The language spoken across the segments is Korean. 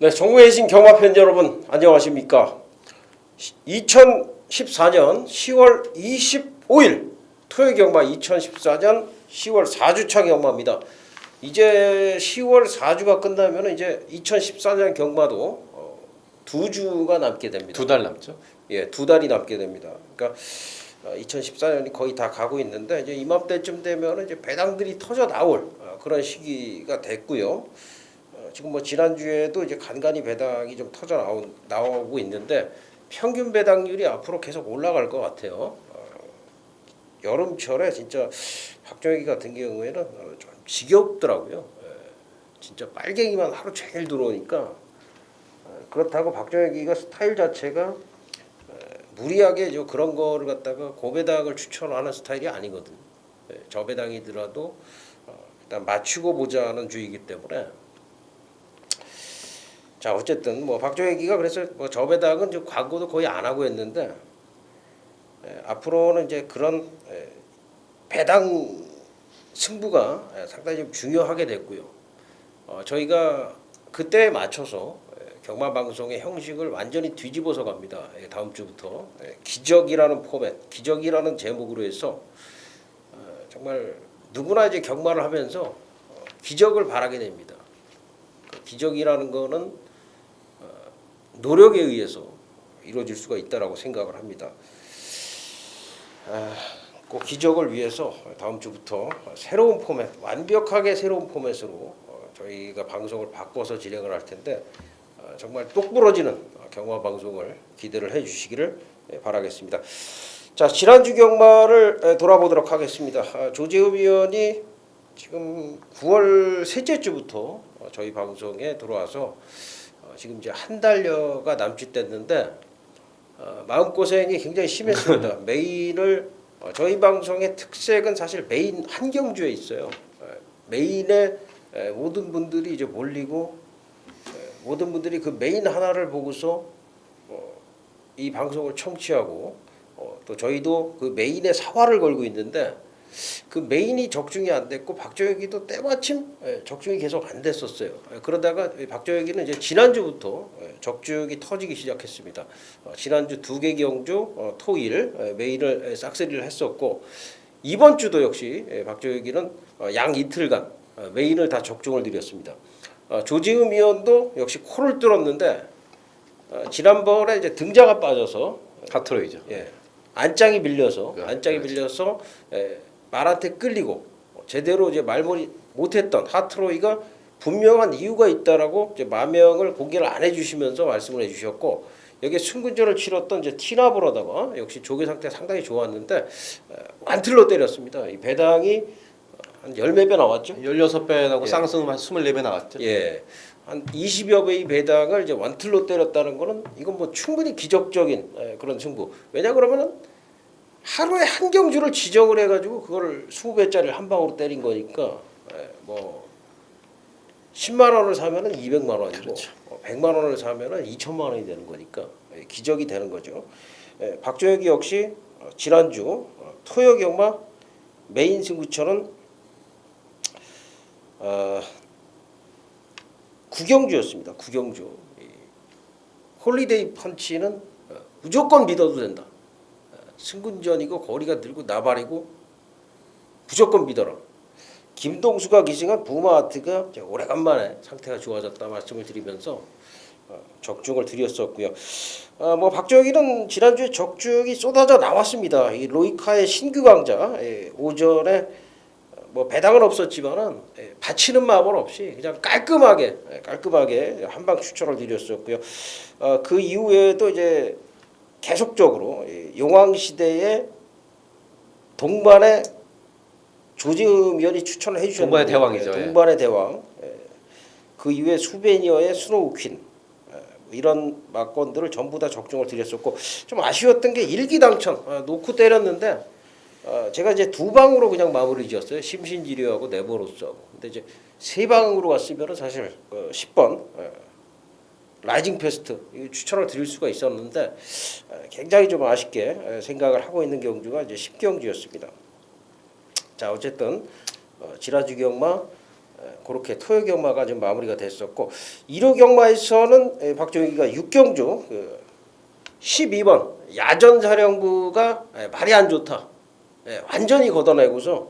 네, 정부에 계신 경마팬 여러분 안녕하십니까? 2014년 10월 25일 토요 경마 2014년 10월 4주차 경마입니다. 이제 10월 4주가 끝나면 이제 2014년 경마도 2주가 남게 됩니다. 2달 남죠? 예, 2달이 남게 됩니다. 그러니까 2014년이 거의 다 가고 있는데 이제 이맘때쯤 되면 이제 배당들이 터져 나올 그런 시기가 됐고요. 지금 뭐 지난주에도 이제 간간히 배당이 좀 터져 나오고 있는데 평균 배당률이 앞으로 계속 올라갈 것 같아요. 여름철에 진짜 박정희 같은 경우에는 좀 지겹더라고요. 진짜 빨갱이만 하루 종일 들어오니까 그렇다고 박정희가 스타일 자체가 무리하게 그런 거를 갖다가 고배당을 추천하는 스타일이 아니거든. 저배당이더라도 일단 맞추고 보자는 주의이기 때문에. 자, 어쨌든 뭐 박정희가 그래서 뭐 저배당은 좀 광고도 거의 안 하고 했는데 앞으로는 이제 그런 배당 승부가 상당히 좀 중요하게 됐고요. 저희가 그때에 맞춰서 경마 방송의 형식을 완전히 뒤집어서 갑니다. 다음 주부터 기적이라는 포맷, 기적이라는 제목으로 해서 정말 누구나 이제 경마를 하면서 기적을 바라게 됩니다. 기적이라는 거는 노력에 의해서 이루어질 수가 있다라고 생각을 합니다. 그 기적을 위해서 다음 주부터 새로운 포맷, 완벽하게 새로운 포맷으로 저희가 방송을 바꿔서 진행을 할 텐데 정말 똑부러지는 경마 방송을 기대를 해주시기를 바라겠습니다. 자, 지난주 경마를 돌아보도록 하겠습니다. 조재읍 위원이 지금 9월 셋째 주부터 저희 방송에 들어와서 지금 이제 한 달여가 남짓됐는데 마음고생이 굉장히 심했습니다. 메인을 저희 방송의 특색은 사실 메인 한 경주에 있어요. 메인에 모든 분들이 이제 몰리고 모든 분들이 그 메인 하나를 보고서 이 방송을 청취하고 또 저희도 그 메인에 사활을 걸고 있는데 그 메인이 적중이 안 됐고 박정희도 때마침 적중이 계속 안 됐었어요. 그러다가 박정희는 이제 지난주부터 적중이 터지기 시작했습니다. 지난주 2개 경주 토일 메인을 싹쓸이를 했었고 이번 주도 역시 박정희는 양 이틀간 메인을 다 적중을 드렸습니다. 조지흠 위원도 역시 코를 뚫었는데 지난번에 이제 등자가 빠져서 하트로이죠. 예, 안장이 밀려서 말한테 끌리고 제대로 이제 말머리 못했던 하트로이가 분명한 이유가 있다라고 이제 마명을 공개를 안 해주시면서 말씀을 해주셨고 여기에 승군전을 치렀던 이제 티나브로다가 역시 조개 상태 상당히 좋았는데 완틀로 때렸습니다. 이 배당이 한 10몇 배 나왔죠. 16배 나고 예. 쌍승 한 24배 나왔죠. 예. 한 20여 배의 배당을 이제 완틀로 때렸다는 거는 이건 뭐 충분히 기적적인 그런 승부. 왜냐 그러면은 하루에 한 경주를 지정을 해가지고 그걸 20배짜리를 한 방으로 때린 거니까 뭐 10만 원을 사면은 200만 원이고 그렇죠. 100만 원을 사면은 2천만 원이 되는 거니까 기적이 되는 거죠. 박정희 역시 지난주 토요 경마 메인 승부처는 9경주였습니다. 9경주. 홀리데이 펀치는 무조건 믿어도 된다. 승군전이고 거리가 늘고 나발이고 무조건 믿어라. 김동수가 기증한 부마아트가 오래간만에 상태가 좋아졌다 말씀을 드리면서 적중을 드렸었고요. 뭐 박정희는 지난주에 적중이 쏟아져 나왔습니다. 이 로이카의 신규 강자 오전에 뭐 배당은 없었지만은 바치는 마음은 없이 그냥 깔끔하게 한 방 추천을 드렸었고요. 그 이후에도 이제 계속적으로 용왕 시대의 동반의 조지흠 위원이 추천을 해주셨는데 동반의 대왕이죠. 동반의 대왕. 그 이후에 수베니어의 스노우 퀸 이런 막건들을 전부 다 적중을 드렸었고 좀 아쉬웠던 게 일기당천 놓고 때렸는데 제가 이제 2방으로 그냥 마무리 지었어요. 심신지류하고 네버로스하고. 근데 이제 3방으로 갔으면은 사실 10번 라이징 페스트 추천을 드릴 수가 있었는데 굉장히 좀 아쉽게 생각을 하고 있는 경주가 이제 10경주였습니다. 자, 어쨌든 지라주 경마 그렇게 토요 경마가 좀 마무리가 됐었고 1호 경마에서는 박종익이가 6경주 12번 야전사령부가 말이 안 좋다. 완전히 걷어내고서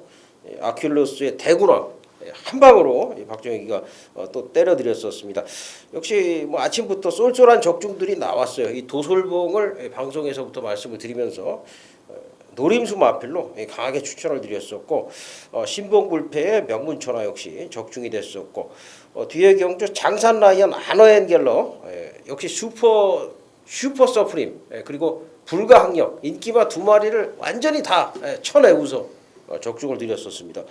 아큘러스의 대군왕 한 방으로 박종익이가 또 때려드렸었습니다. 역시 뭐 아침부터 쏠쏠한 적중들이 나왔어요. 이 도솔봉을 방송에서부터 말씀을 드리면서 노림수 마필로 강하게 추천을 드렸었고 신봉불패의 명문천하 역시 적중이 됐었고 뒤에 경주 장산 라이언 아너앤겔러 역시 슈퍼 서프림 그리고 불가항력 인기마 두 마리를 완전히 다 쳐내고서 적중을 드렸었습니다.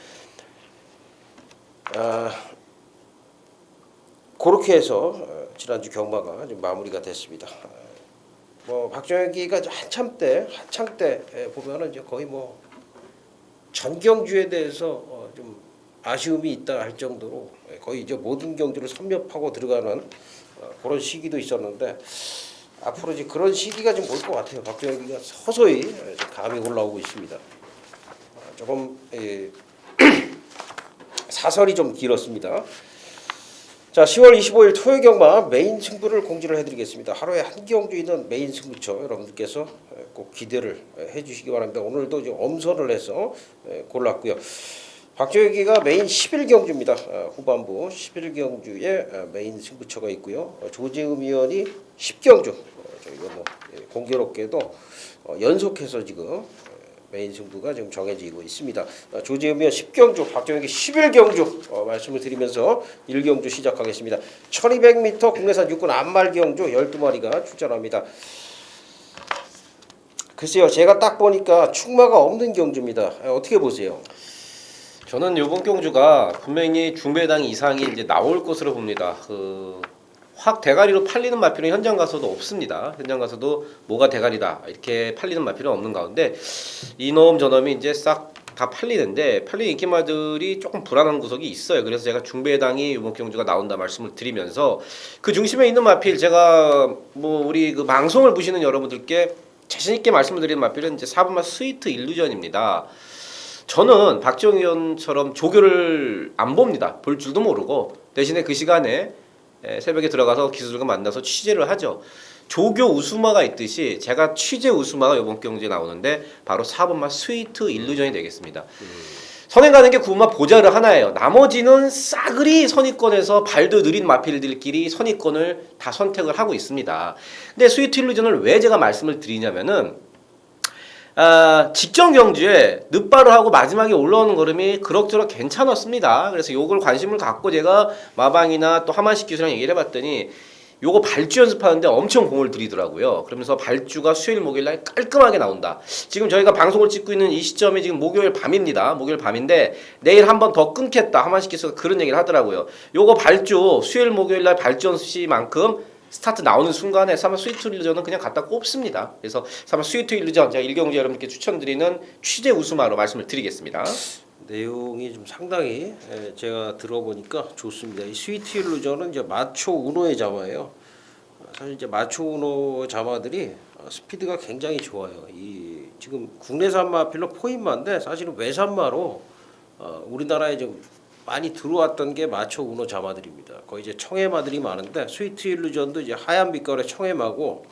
그렇게 해서 지난주 경마가 좀 마무리가 됐습니다. 뭐 박종혁이가 한참 때 보면은 이제 거의 뭐 전경주에 대해서 좀 아쉬움이 있다 할 정도로 거의 이제 모든 경주를 섭렵하고 들어가는 그런 시기도 있었는데 앞으로 이제 그런 시기가 좀 올 것 같아요. 박종혁이가 서서히 좀 감이 올라오고 있습니다. 조금 사설이 좀 길었습니다. 자, 10월 25일 토요 경마 메인 승부를 공지를 해드리겠습니다. 하루에 한 경주 있는 메인 승부처 여러분들께서 꼭 기대를 해주시기 바랍니다. 오늘도 이제 엄선을 해서 골랐고요. 박종혁이가 메인 11경주입니다. 후반부 11경주에 메인 승부처가 있고요. 조재흠 위원이 10경주 저희가 뭐 공교롭게도 연속해서 지금 메인 승부가 지금 정해지고 있습니다. 조재흠 위원 10경주, 박종혁이 11경주 말씀을 드리면서 1경주 시작하겠습니다. 1200m 국내산 육군 안말경주 12마리가 출전합니다. 글쎄요, 제가 딱 보니까 충마가 없는 경주입니다. 어떻게 보세요? 저는 이번 경주가 분명히 중배당 이상이 이제 나올 것으로 봅니다. 확 대가리로 팔리는 마필은 현장 가서도 없습니다. 현장 가서도 뭐가 대가리다 이렇게 팔리는 마필은 없는 가운데 이놈 저놈이 이제 싹 다 팔리는데 팔린 인기마들이 조금 불안한 구석이 있어요. 그래서 제가 중배당이 이번 경주가 나온다 말씀을 드리면서 그 중심에 있는 마필 제가 뭐 우리 그 방송을 보시는 여러분들께 자신 있게 말씀을 드리는 마필은 이제 4번마 스위트 일루전입니다. 저는 박지원 의원처럼 조교를 안 봅니다. 볼 줄도 모르고 대신에 그 시간에 새벽에 들어가서 기수들과 만나서 취재를 하죠. 조교 우수마가 있듯이 제가 취재 우수마가 이번 경주에 나오는데 바로 4번마 스위트 일루전이 되겠습니다. 선행 가는 게 구마 보자르 하나예요. 나머지는 싸그리 선입권에서 발도 느린 마필들끼리 선입권을 다 선택을 하고 있습니다. 근데 스위트 일루전을 왜 제가 말씀을 드리냐면은 직전 경주에 늦바로 하고 마지막에 올라오는 걸음이 그럭저럭 괜찮았습니다. 그래서 요걸 관심을 갖고 제가 마방이나 또 하만식 기수랑 얘기를 해봤더니 요거 발주 연습하는데 엄청 공을 들이더라고요. 그러면서 발주가 수요일 목요일 날 깔끔하게 나온다. 지금 저희가 방송을 찍고 있는 이 시점이 지금 목요일 밤입니다. 목요일 밤인데 내일 한 번 더 끊겠다. 하만식 기수가 그런 얘기를 하더라고요. 요거 발주 수요일 목요일 날 발주 연습 시만큼 스타트 나오는 순간에 3번 스위트 일루전은 그냥 갖다 꼽습니다. 그래서 3번 스위트 일루전 제가 일경주 여러분께 추천드리는 취재 우수마로 말씀을 드리겠습니다. 내용이 좀 상당히 제가 들어보니까 좋습니다. 이 스위트 일루전은 이제 마초 우노의 자마예요. 사실 이제 마초 우노 자마들이 스피드가 굉장히 좋아요. 이 지금 국내산 마필로 포인마인데 사실은 외산마로 우리나라에 좀 많이 들어왔던 게 마초 우노 자마들입니다. 거의 이제 청해마들이 많은데 스위트 일루전도 이제 하얀 빛깔의 청해마고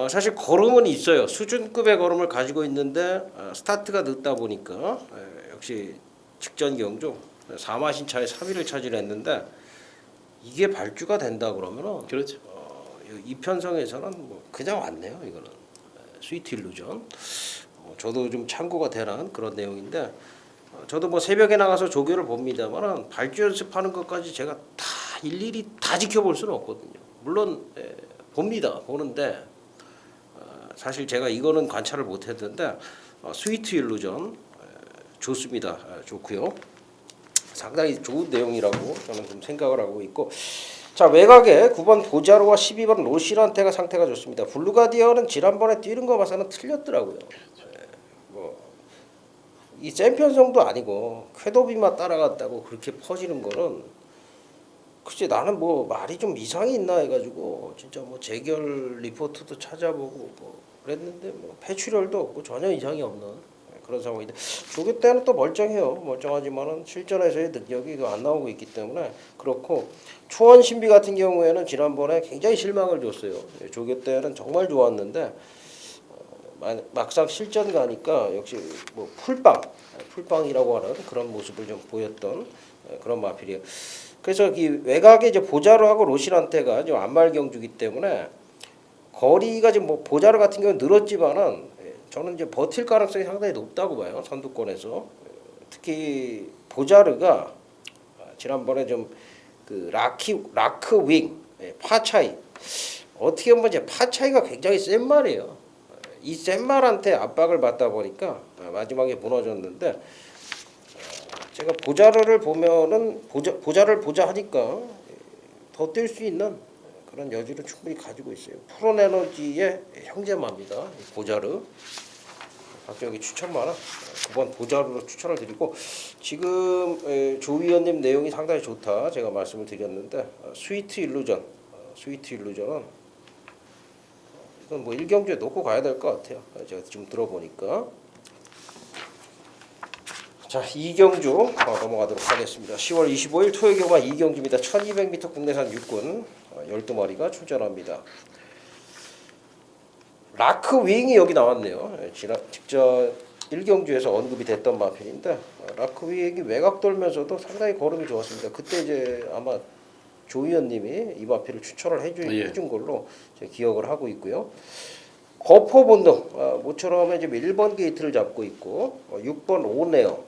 사실 걸음은 있어요. 수준급의 걸음을 가지고 있는데 스타트가 늦다 보니까 역시 직전 경주 4마신 차에 3위를 차지했는데 이게 발주가 된다 그러면은 그렇죠. 이 편성에서는 뭐 그냥 왔네요. 이거는 스위트 일루전. 저도 좀 참고가 되는 그런 내용인데 저도 뭐 새벽에 나가서 조교를 봅니다만은 발주 연습하는 것까지 제가 다 일일이 다 지켜볼 수는 없거든요. 물론 봅니다. 보는데 사실 제가 이거는 관찰을 못했는데 스위트 일루전 좋습니다. 좋고요. 상당히 좋은 내용이라고 저는 좀 생각을 하고 있고 자 외곽에 9번 보자로와 12번 로시란테가 상태가 좋습니다. 블루가디언은 지난번에 뛰는 거 봐서는 틀렸더라고요. 이 챔피언성도 아니고 쾌도비만 따라갔다고 그렇게 퍼지는 거는 글쎄 나는 뭐 말이 좀 이상이 있나 해가지고 진짜 뭐 재결 리포트도 찾아보고 뭐 그랬는데 뭐 폐출혈도 없고 전혀 이상이 없는 그런 상황인데 조교 때는 또 멀쩡해요. 멀쩡하지만은 실전에서의 능력이 안 나오고 있기 때문에 그렇고 초원 신비 같은 경우에는 지난번에 굉장히 실망을 줬어요. 조교 때는 정말 좋았는데 막상 실전 가니까 역시 뭐 풀빵이라고 하는 그런 모습을 좀 보였던 그런 마필이에요. 그래서 이 외곽에 이제 보자루하고 로신한테가 좀 안말 경주기 때문에 거리가 지금 뭐 보자루 같은 경우는 늘었지만은 저는 이제 버틸 가능성이 상당히 높다고 봐요. 선두권에서 특히 보자르가 지난번에 좀 그 라크 윙 파 차이 어떻게 보면 이제 파 차이가 굉장히 센 말이에요. 이 센 말한테 압박을 받다 보니까 마지막에 무너졌는데 제가 보자르를 보면은 보자를 보자 하니까 더 뛸 수 있는 그런 여지를 충분히 가지고 있어요. 프로에너지의 형제마입니다. 보자르. 박정희 추천만 원 9번 보자루로 추천을 드리고 지금 조 위원님 내용이 상당히 좋다 제가 말씀을 드렸는데 스위트 일루전은 이건 뭐 1경주에 놓고 가야 될 것 같아요. 제가 지금 들어보니까 자 2경주 넘어가도록 하겠습니다. 10월 25일 토요일경마 2경주입니다. 1200m 국내산 육군 12마리가 출전합니다. 라크 윙이 여기 나왔네요. 직접 1경주에서 언급이 됐던 마필인데 라크 윙이 외곽 돌면서도 상당히 걸음이 좋았습니다. 그때 이제 아마 조 위원님이 이 마필을 추천을 해준 걸로 제가 기억을 하고 있고요. 거포 본능 모처럼 이제 1번 게이트를 잡고 있고 6번 오네어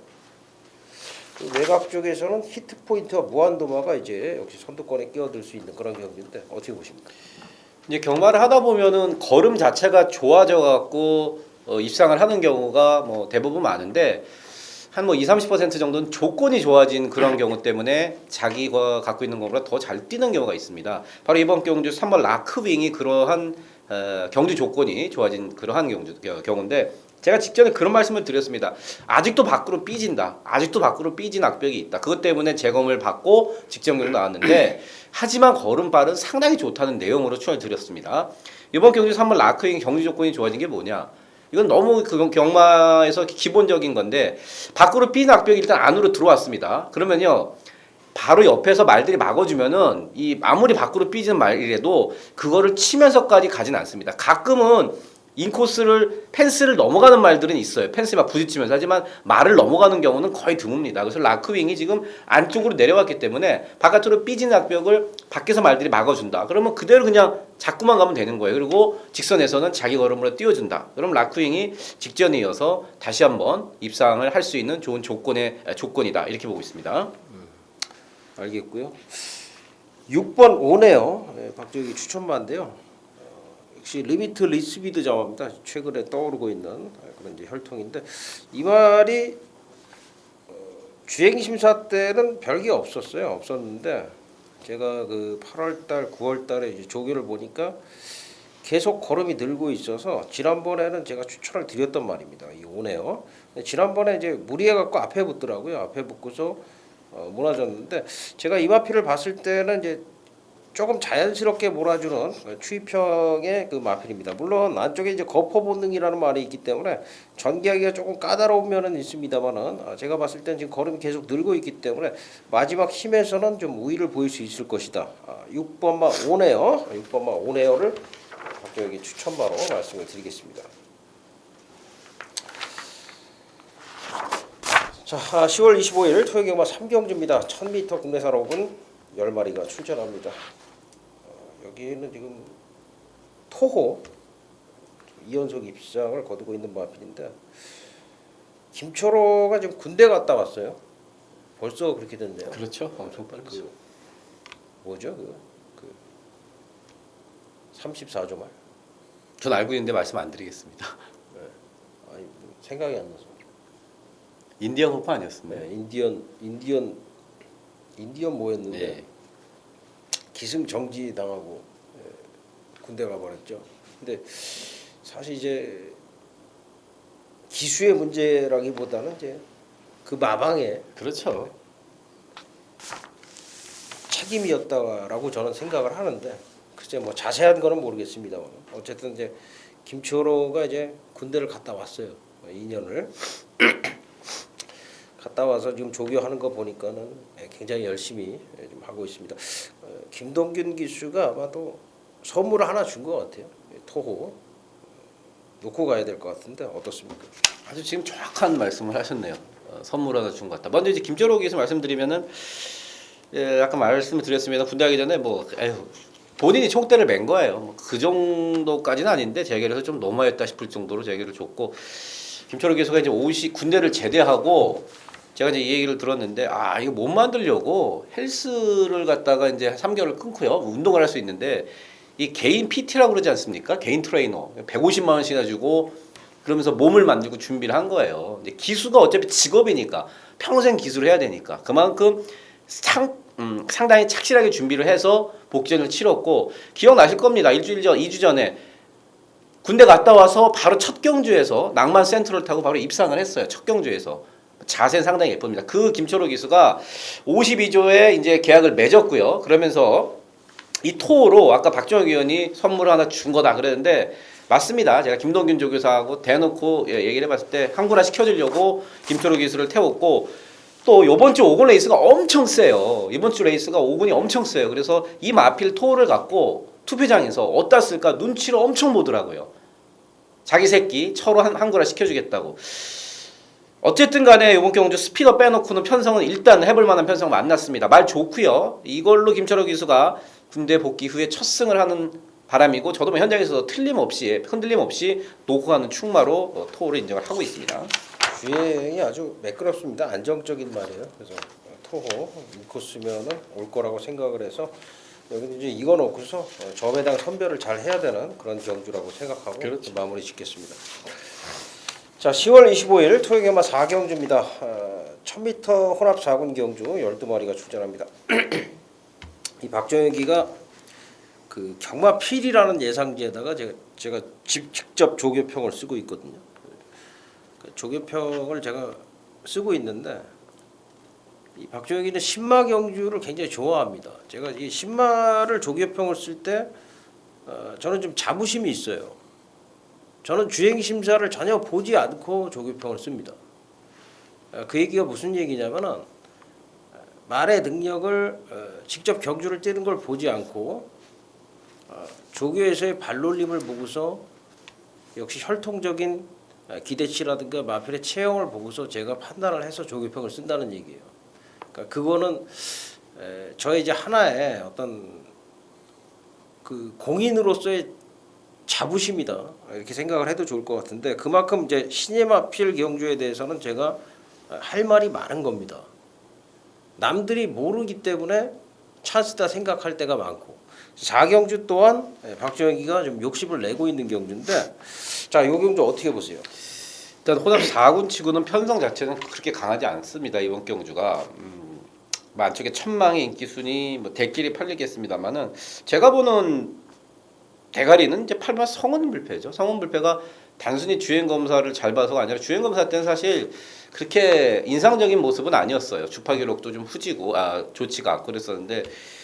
그 외곽 쪽에서는 히트 포인트와 무한도마가 이제 역시 선두권에 끼어들 수 있는 그런 경기인데 어떻게 보십니까? 이제 경마를 하다 보면은 걸음 자체가 좋아져 갖고 입상을 하는 경우가 뭐 대부분 많은데 한 뭐 20-30% 정도는 조건이 좋아진 그런 경우 때문에 자기가 갖고 있는 것보다 더 잘 뛰는 경우가 있습니다. 바로 이번 경주 3번 라크윙이 그러한 경주 조건이 좋아진 그러한 경우인데 제가 직전에 그런 말씀을 드렸습니다. 아직도 밖으로 삐진다. 아직도 밖으로 삐진 악벽이 있다. 그것 때문에 재검을 받고 직전 경주 나왔는데 하지만 걸음발은 상당히 좋다는 내용으로 추천을 드렸습니다. 이번 경주 3번 라크윙 경주 조건이 좋아진 게 뭐냐? 이건 너무 그 경마에서 기본적인 건데 밖으로 삐진 악벽이 일단 안으로 들어왔습니다. 그러면요. 바로 옆에서 말들이 막아주면은 이 아무리 밖으로 삐지는 말이라도 그거를 치면서까지 가진 않습니다. 가끔은 인코스를 펜스를 넘어가는 말들은 있어요. 펜스에 막 부딪히면서 하지만 말을 넘어가는 경우는 거의 드뭅니다. 그래서 라크윙이 지금 안쪽으로 내려왔기 때문에 바깥으로 삐진 악벽을 밖에서 말들이 막아준다. 그러면 그대로 그냥 잡고만 가면 되는 거예요. 그리고 직선에서는 자기 걸음으로 띄워준다. 그럼 라크윙이 직전에 이어서 다시 한번 입상을 할 수 있는 좋은 조건이다. 이렇게 보고 있습니다. 알겠고요. 6번 오네요. 박정희 추천마인데요. 역시 리미트 리스비드 자마입니다. 최근에 떠오르고 있는 그런 이제 혈통인데 이 말이 주행 심사 때는 별게 없었는데 제가 그 8월달, 9월달에 이제 조교를 보니까 계속 걸음이 늘고 있어서 지난번에는 제가 추천을 드렸던 말입니다. 이 오네요. 지난번에 이제 무리해 갖고 앞에 붙더라고요. 앞에 붙고서 무너졌는데 제가 이 마필을 봤을 때는 이제 조금 자연스럽게 몰아주는 추입형의 그 마필입니다. 물론 안쪽에 이제 거포 본능이라는 말이 있기 때문에 전개하기가 조금 까다로운 면은 있습니다만은 제가 봤을 땐 지금 걸음이 계속 늘고 있기 때문에 마지막 힘에서는 좀 우위를 보일 수 있을 것이다. 6번마 오네어를 박정희 추천바로 말씀을 드리겠습니다. 자, 10월 25일 토요경마 3경주입니다. 1000m 국내산 옥은 10마리가 출전합니다. 여기는 지금 토호 2연속 입상을 거두고 있는 마필인데 김초로가 지금 군대 갔다 왔어요. 벌써 그렇게 됐네요. 그렇죠. 엄청 빠르죠. 뭐죠? 그 34조 말. 전 알고 있는데 말씀 안 드리겠습니다. 네. 아니 생각이 안 나서. 인디언 호프 아니었습니까? 네, 인디언 뭐였는데 네. 기승 정지 당하고 군대 가버렸죠. 근데 사실 이제 기수의 문제라기보다는 이제 그 마방의 그렇죠. 책임이었다라고 저는 생각을 하는데 글쎄 뭐 자세한 거는 모르겠습니다만 어쨌든 이제 김초로가 이제 군대를 갔다 왔어요. 2년을 갔다 와서 지금 조교하는 거 보니까는 굉장히 열심히 좀 하고 있습니다. 김동균 기수가 아마도 선물을 하나 준 것 같아요. 토호 놓고 가야 될 것 같은데 어떻습니까? 아주 지금 정확한 말씀을 하셨네요. 선물 하나 준 것 같다. 먼저 이제 김철호 기수 말씀드리면은 아까 말씀을 드렸습니다. 군대 가기 전에 뭐 에휴, 본인이 총대를 맨 거예요. 뭐그 정도까지는 아닌데 재계를 좀 너무했다 싶을 정도로 재계를 줬고 김철호 기수가 이제 군대를 제대하고 제가 이제 이 얘기를 들었는데 이거 못 만들려고 헬스를 갖다가 이제 3개월을 끊고요. 운동을 할 수 있는데 이 개인 PT라고 그러지 않습니까? 개인 트레이너 150만 원씩이나 주고 그러면서 몸을 만들고 준비를 한 거예요. 근데 기수가 어차피 직업이니까 평생 기수를 해야 되니까 그만큼 상당히 착실하게 준비를 해서 복전을 치렀고 기억나실 겁니다. 일주일 전, 2주 전에 군대 갔다 와서 바로 첫 경주에서 낭만 센트럴 타고 바로 입상을 했어요. 첫 경주에서. 자세는 상당히 예쁩니다. 그 김철호 기수가 52조에 이제 계약을 맺었고요. 그러면서 이 토로 아까 박정혁 의원이 선물 하나 준 거다 그랬는데 맞습니다. 제가 김동균 조교사하고 대놓고 얘기를 해봤을 때 항구나 시켜주려고 김철호 기수를 태웠고 또 이번 주 5군 레이스가 엄청 세요. 이번 주 레이스가 5군이 엄청 세요. 그래서 이 마필 토를 갖고 투표장에서 어디다 쓸까 눈치를 엄청 보더라고요. 자기 새끼 처로 항구나 시켜주겠다고. 어쨌든 간에 이번 경주 스피더 빼놓고는 편성은 일단 해볼 만한 편성 만났습니다. 말 좋고요. 이걸로 김철호 기수가 군대 복귀 후에 첫 승을 하는 바람이고 저도 뭐 현장에서 틀림없이 흔들림 없이 놓고 가는 충마로 토를 인정을 하고 있습니다. 주행이 아주 매끄럽습니다. 안정적인 말이에요. 그래서 토호 인코스면은 올 거라고 생각을 해서 여기 이제 이거 놓고서 점에당 선별을 잘 해야 되는 그런 경주라고 생각하고 그렇죠. 마무리 짓겠습니다. 자, 10월 25일 토요경마 4경주입니다. 1000m 혼합 4군 경주 12마리가 출전합니다. 이 박정혁이가 그 경마 필이라는 예상지에다가 제가 직접 조교평을 쓰고 있거든요. 그 조교평을 제가 쓰고 있는데 이 박정혁이는 신마 경주를 굉장히 좋아합니다. 제가 이 신마를 조교평을 쓸 때 저는 좀 자부심이 있어요. 저는 주행 심사를 전혀 보지 않고 조교평을 씁니다. 그 얘기가 무슨 얘기냐면은 말의 능력을 직접 경주를 뛰는 걸 보지 않고 조교에서의 발놀림을 보고서 역시 혈통적인 기대치라든가 마필의 체형을 보고서 제가 판단을 해서 조교평을 쓴다는 얘기예요. 그러니까 그거는 저의 이제 하나의 어떤 그 공인으로서의 자부심이다 이렇게 생각을 해도 좋을 것 같은데 그만큼 이제 신예 마필 경주에 대해서는 제가 할 말이 많은 겁니다. 남들이 모르기 때문에 찬스다 생각할 때가 많고 4경주 또한 박정혁이가 좀 욕심을 내고 있는 경주인데 자, 이 경주 어떻게 보세요? 일단 호남 4군 치고는 편성 자체는 그렇게 강하지 않습니다. 이번 경주가 안쪽에 천망의 인기 순위 뭐 대끼리 팔리겠습니다만은 제가 보는 대가리는 이제 8번 성운불패죠. 성운불패가 단순히 주행 검사를 잘 봐서가 아니라 주행 검사 때는 사실 그렇게 인상적인 모습은 아니었어요. 주파 기록도 좀 후지고 좋지가 않고 그랬었는데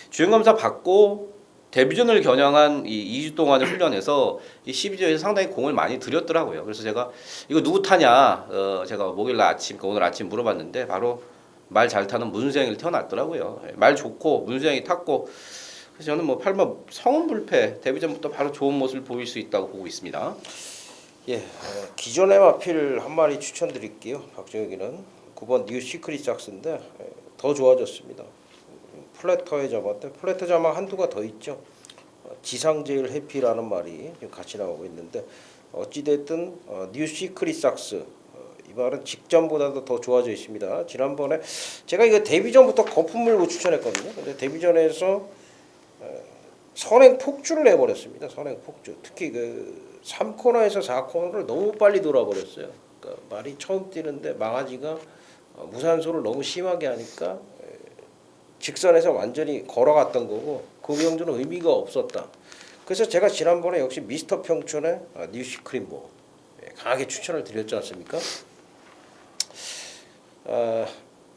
주행 검사 받고 데뷔전을 겨냥한 이 2주 동안의 훈련에서 이 12조에서 상당히 공을 많이 들였더라고요. 그래서 제가 이거 누구 타냐 제가 목요일 아침 오늘 아침 물어봤는데 바로 말 잘 타는 문수영이 태어났더라고요. 말 좋고 문수영이 탔고 그래서 저는 뭐 8번 성운불패 데뷔전부터 바로 좋은 모습을 보일 수 있다고 보고 있습니다. 예, 기존의 마필 한 마리 추천드릴게요. 박정혁이는 9번 뉴 시크릿 삭스인데 더 좋아졌습니다. 플래터의 자마인데 플래터 자마 한두가 더 있죠. 지상제일 해피라는 말이 같이 나오고 있는데 어찌됐든 뉴 시크릿 삭스 이 말은 직전보다도 더 좋아져 있습니다. 지난번에 제가 이거 데뷔전부터 거품 물고 추천했거든요. 근데 데뷔전에서 선행 폭주를 내버렸습니다. 선행 폭주. 특히 그 3코너에서 4코너를 너무 빨리 돌아버렸어요. 그러니까 말이 처음 뛰는데 망아지가 무산소를 너무 심하게 하니까 직선에서 완전히 걸어갔던 거고 그 경주는 의미가 없었다. 그래서 제가 지난번에 역시 미스터 평촌의 뉴시크림모 강하게 추천을 드렸지 않습니까?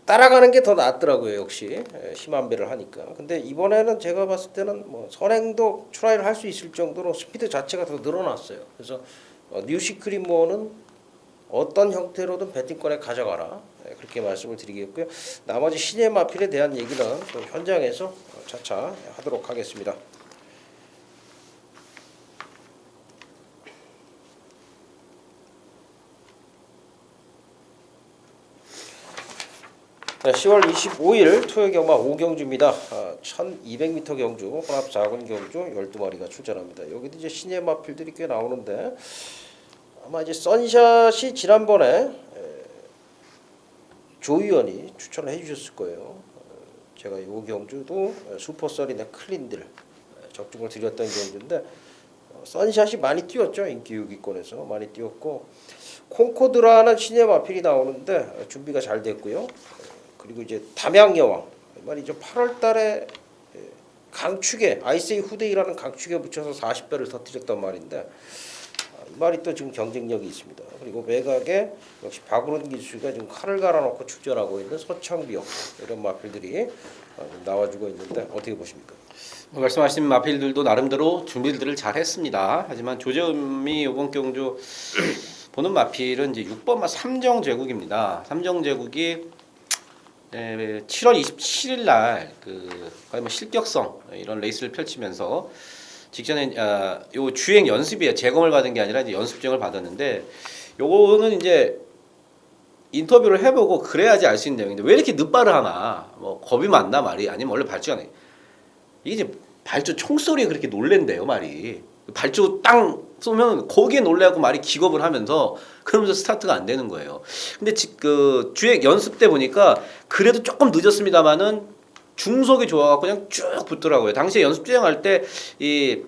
따라가는 게 더 낫더라고요. 역시 심한 배를 하니까. 근데 이번에는 제가 봤을 때는 뭐 선행도 트라이를 할 수 있을 정도로 스피드 자체가 더 늘어났어요. 그래서 뉴시크림모는 어떤 형태로든 배팅권에 가져가라. 그렇게 말씀을 드리겠고요. 나머지 신예 마필에 대한 얘기는 또 현장에서 차차 하도록 하겠습니다. 네, 10월 25일 토요 경마 5경주입니다. 1200m 경주, 혼합 작은 경주 12마리가 출전합니다. 여기도 이제 신예 마필들이 꽤 나오는데 아마 이제 선샷이 지난번에 조 의원이 추천을 해주셨을 거예요. 제가 이 경주도 슈퍼썰이나 클린들 적중을 드렸던 경주인데 선샷이 많이 뛰었죠. 인기 6위권에서 많이 뛰었고 콩코드라는 신예 마필이 나오는데 준비가 잘 됐고요. 그리고 이제 담양여왕 말이죠. 8월달에 강축에 아이세이 후데이라는 강축에 붙여서 40배를 터뜨렸던 말인데 이 말이 또 지금 경쟁력이 있습니다. 그리고 매각에 역시 박우론 기수가 지금 칼을 갈아놓고 출전하고 있는 서창비역 이런 마필들이 나와주고 있는데 어떻게 보십니까? 말씀하신 마필들도 나름대로 준비들을 잘 했습니다. 하지만 조재음이 이번 경주 보는 마필은 이제 6번마 삼정제국입니다. 삼정제국이 7월 27일 날 거의 뭐 실격성 이런 레이스를 펼치면서 직전에 요 주행 연습이에요. 재검을 받은 게 아니라 이제 연습증을 받았는데 요거는 이제 인터뷰를 해보고 그래야지 알 수 있는 내용인데 왜 이렇게 늦발을 하나? 뭐 겁이 많나 말이 아니면 원래 발주가 안 해. 이게 이제 발주 총소리에 그렇게 놀랜대요 말이. 발주 땅 쏘면 거기에 놀래갖고 말이 기겁을 하면서 그러면서 스타트가 안 되는 거예요. 근데 그 주행 연습 때 보니까 그래도 조금 늦었습니다만은 중속이 좋아갖고 그냥 쭉 붙더라고요. 당시에 연습 주행할 때 이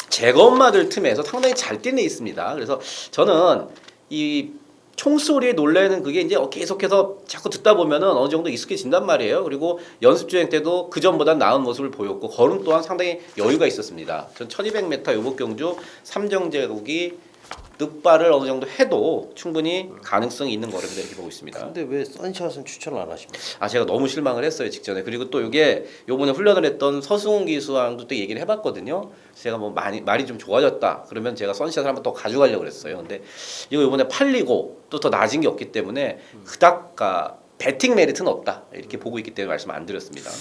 제거엄마들 틈에서 상당히 잘 뛰는 애 있습니다. 그래서 저는 이 총소리에 놀래는 그게 이제 계속해서 자꾸 듣다 보면은 어느 정도 익숙해진단 말이에요. 그리고 연습 주행 때도 그 전보다 나은 모습을 보였고 걸음 또한 상당히 여유가 있었습니다. 전 1200m 요복 경주 삼정제국이 늑발을 어느 정도 해도 충분히 가능성이 있는 거를 이렇게 보고 있습니다. 근데 왜 선샷은 추천을 안 하십니까? 제가 너무 실망을 했어요 직전에. 그리고 또 이게 요번에 훈련을 했던 서승훈 기수랑도 또 얘기를 해봤거든요. 제가 뭐 말이 좀 좋아졌다 그러면 제가 선샷을 한번 더 가져가려고 그랬어요. 근데 이거 요번에 팔리고 또 더 낮은 게 없기 때문에 그닥 배팅 메리트는 없다 이렇게 보고 있기 때문에 말씀 안 드렸습니다.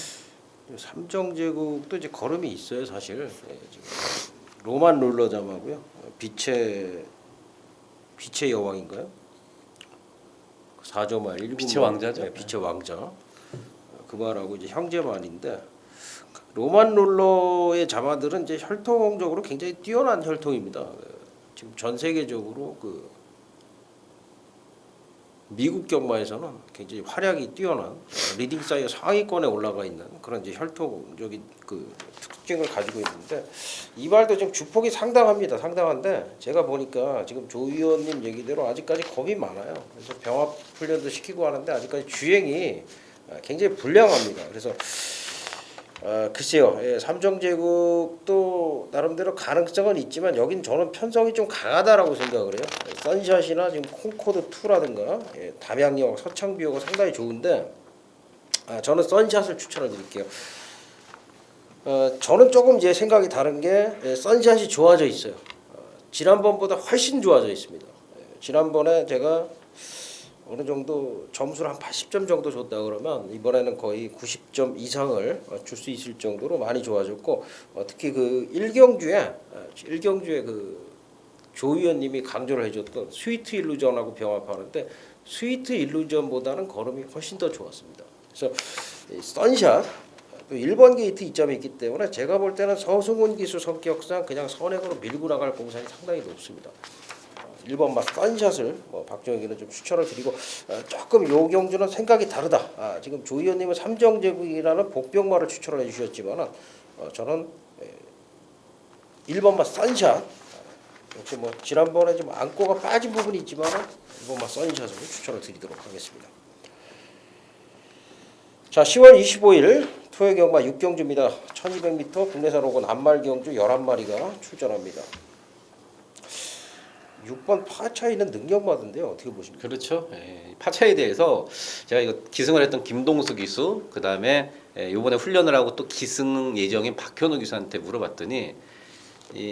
삼정제국도 이제 걸음이 있어요 사실. 지금 로만 롤러잠하고요. 빛의 여왕인가요? 4점말 1분 빛의 왕자죠. 네, 빛의 왕자. 그 말하고 이제 형제만인데 로만 롤러의 자마들은 이제 혈통적으로 굉장히 뛰어난 혈통입니다. 지금 전 세계적으로 미국 경마에서는 굉장히 활약이 뛰어난 리딩 사이어 상위권에 올라가 있는 그런 이제 혈통적인 특징을 가지고 있는데 이 말도 지금 주폭이 상당합니다. 상당한데 제가 보니까 지금 조 의원님 얘기대로 아직까지 겁이 많아요. 그래서 병합 훈련도 시키고 하는데 아직까지 주행이 굉장히 불량합니다. 그래서 글쎄요, 삼정제국도 나름대로 가능성은 있지만 여긴 저는 편성이 좀 강하다라고 생각을 해요. 선샷이나 지금 콩코드 2라든가 담양역, 서창비호가 상당히 좋은데 저는 선샷을 추천을 드릴게요. 저는 조금 제 생각이 다른 게 선샷이 좋아져 있어요. 지난번보다 훨씬 좋아져 있습니다. 지난번에 제가 어느 정도 점수를 한 80점 정도 줬다 그러면 이번에는 거의 90점 이상을 줄 수 있을 정도로 많이 좋아졌고 특히 그 1경주에 조 의원님이 강조를 해줬던 스위트 일루전하고 병합하는데 스위트 일루전보다는 걸음이 훨씬 더 좋았습니다. 그래서 선샷 또 1번 게이트 이점이 있기 때문에 제가 볼 때는 서승훈 기수 성격상 그냥 선행으로 밀고 나갈 공산이 상당히 높습니다. 1번마 선샷을 박정혁이는 좀 추천을 드리고 조금 요 경주는 생각이 다르다. 지금 조 의원님은 삼정제국이라는 복병마를 추천을 해주셨지만 저는 1번마 선샷 역시 지난번에 좀 안고가 빠진 부분이 있지만 1번마 선샷으로 추천을 드리도록 하겠습니다. 자, 10월 25일 토요 경마 6경주입니다. 1200m 국내산 오건 안말 경주 11마리가 출전합니다. 6번 파차이는 능력마던데요. 어떻게 보십니까? 그렇죠. 파차에 대해서 제가 이거 기승을 했던 김동수 기수, 그 다음에 이번에 훈련을 하고 또 기승 예정인 박현우 기수한테 물어봤더니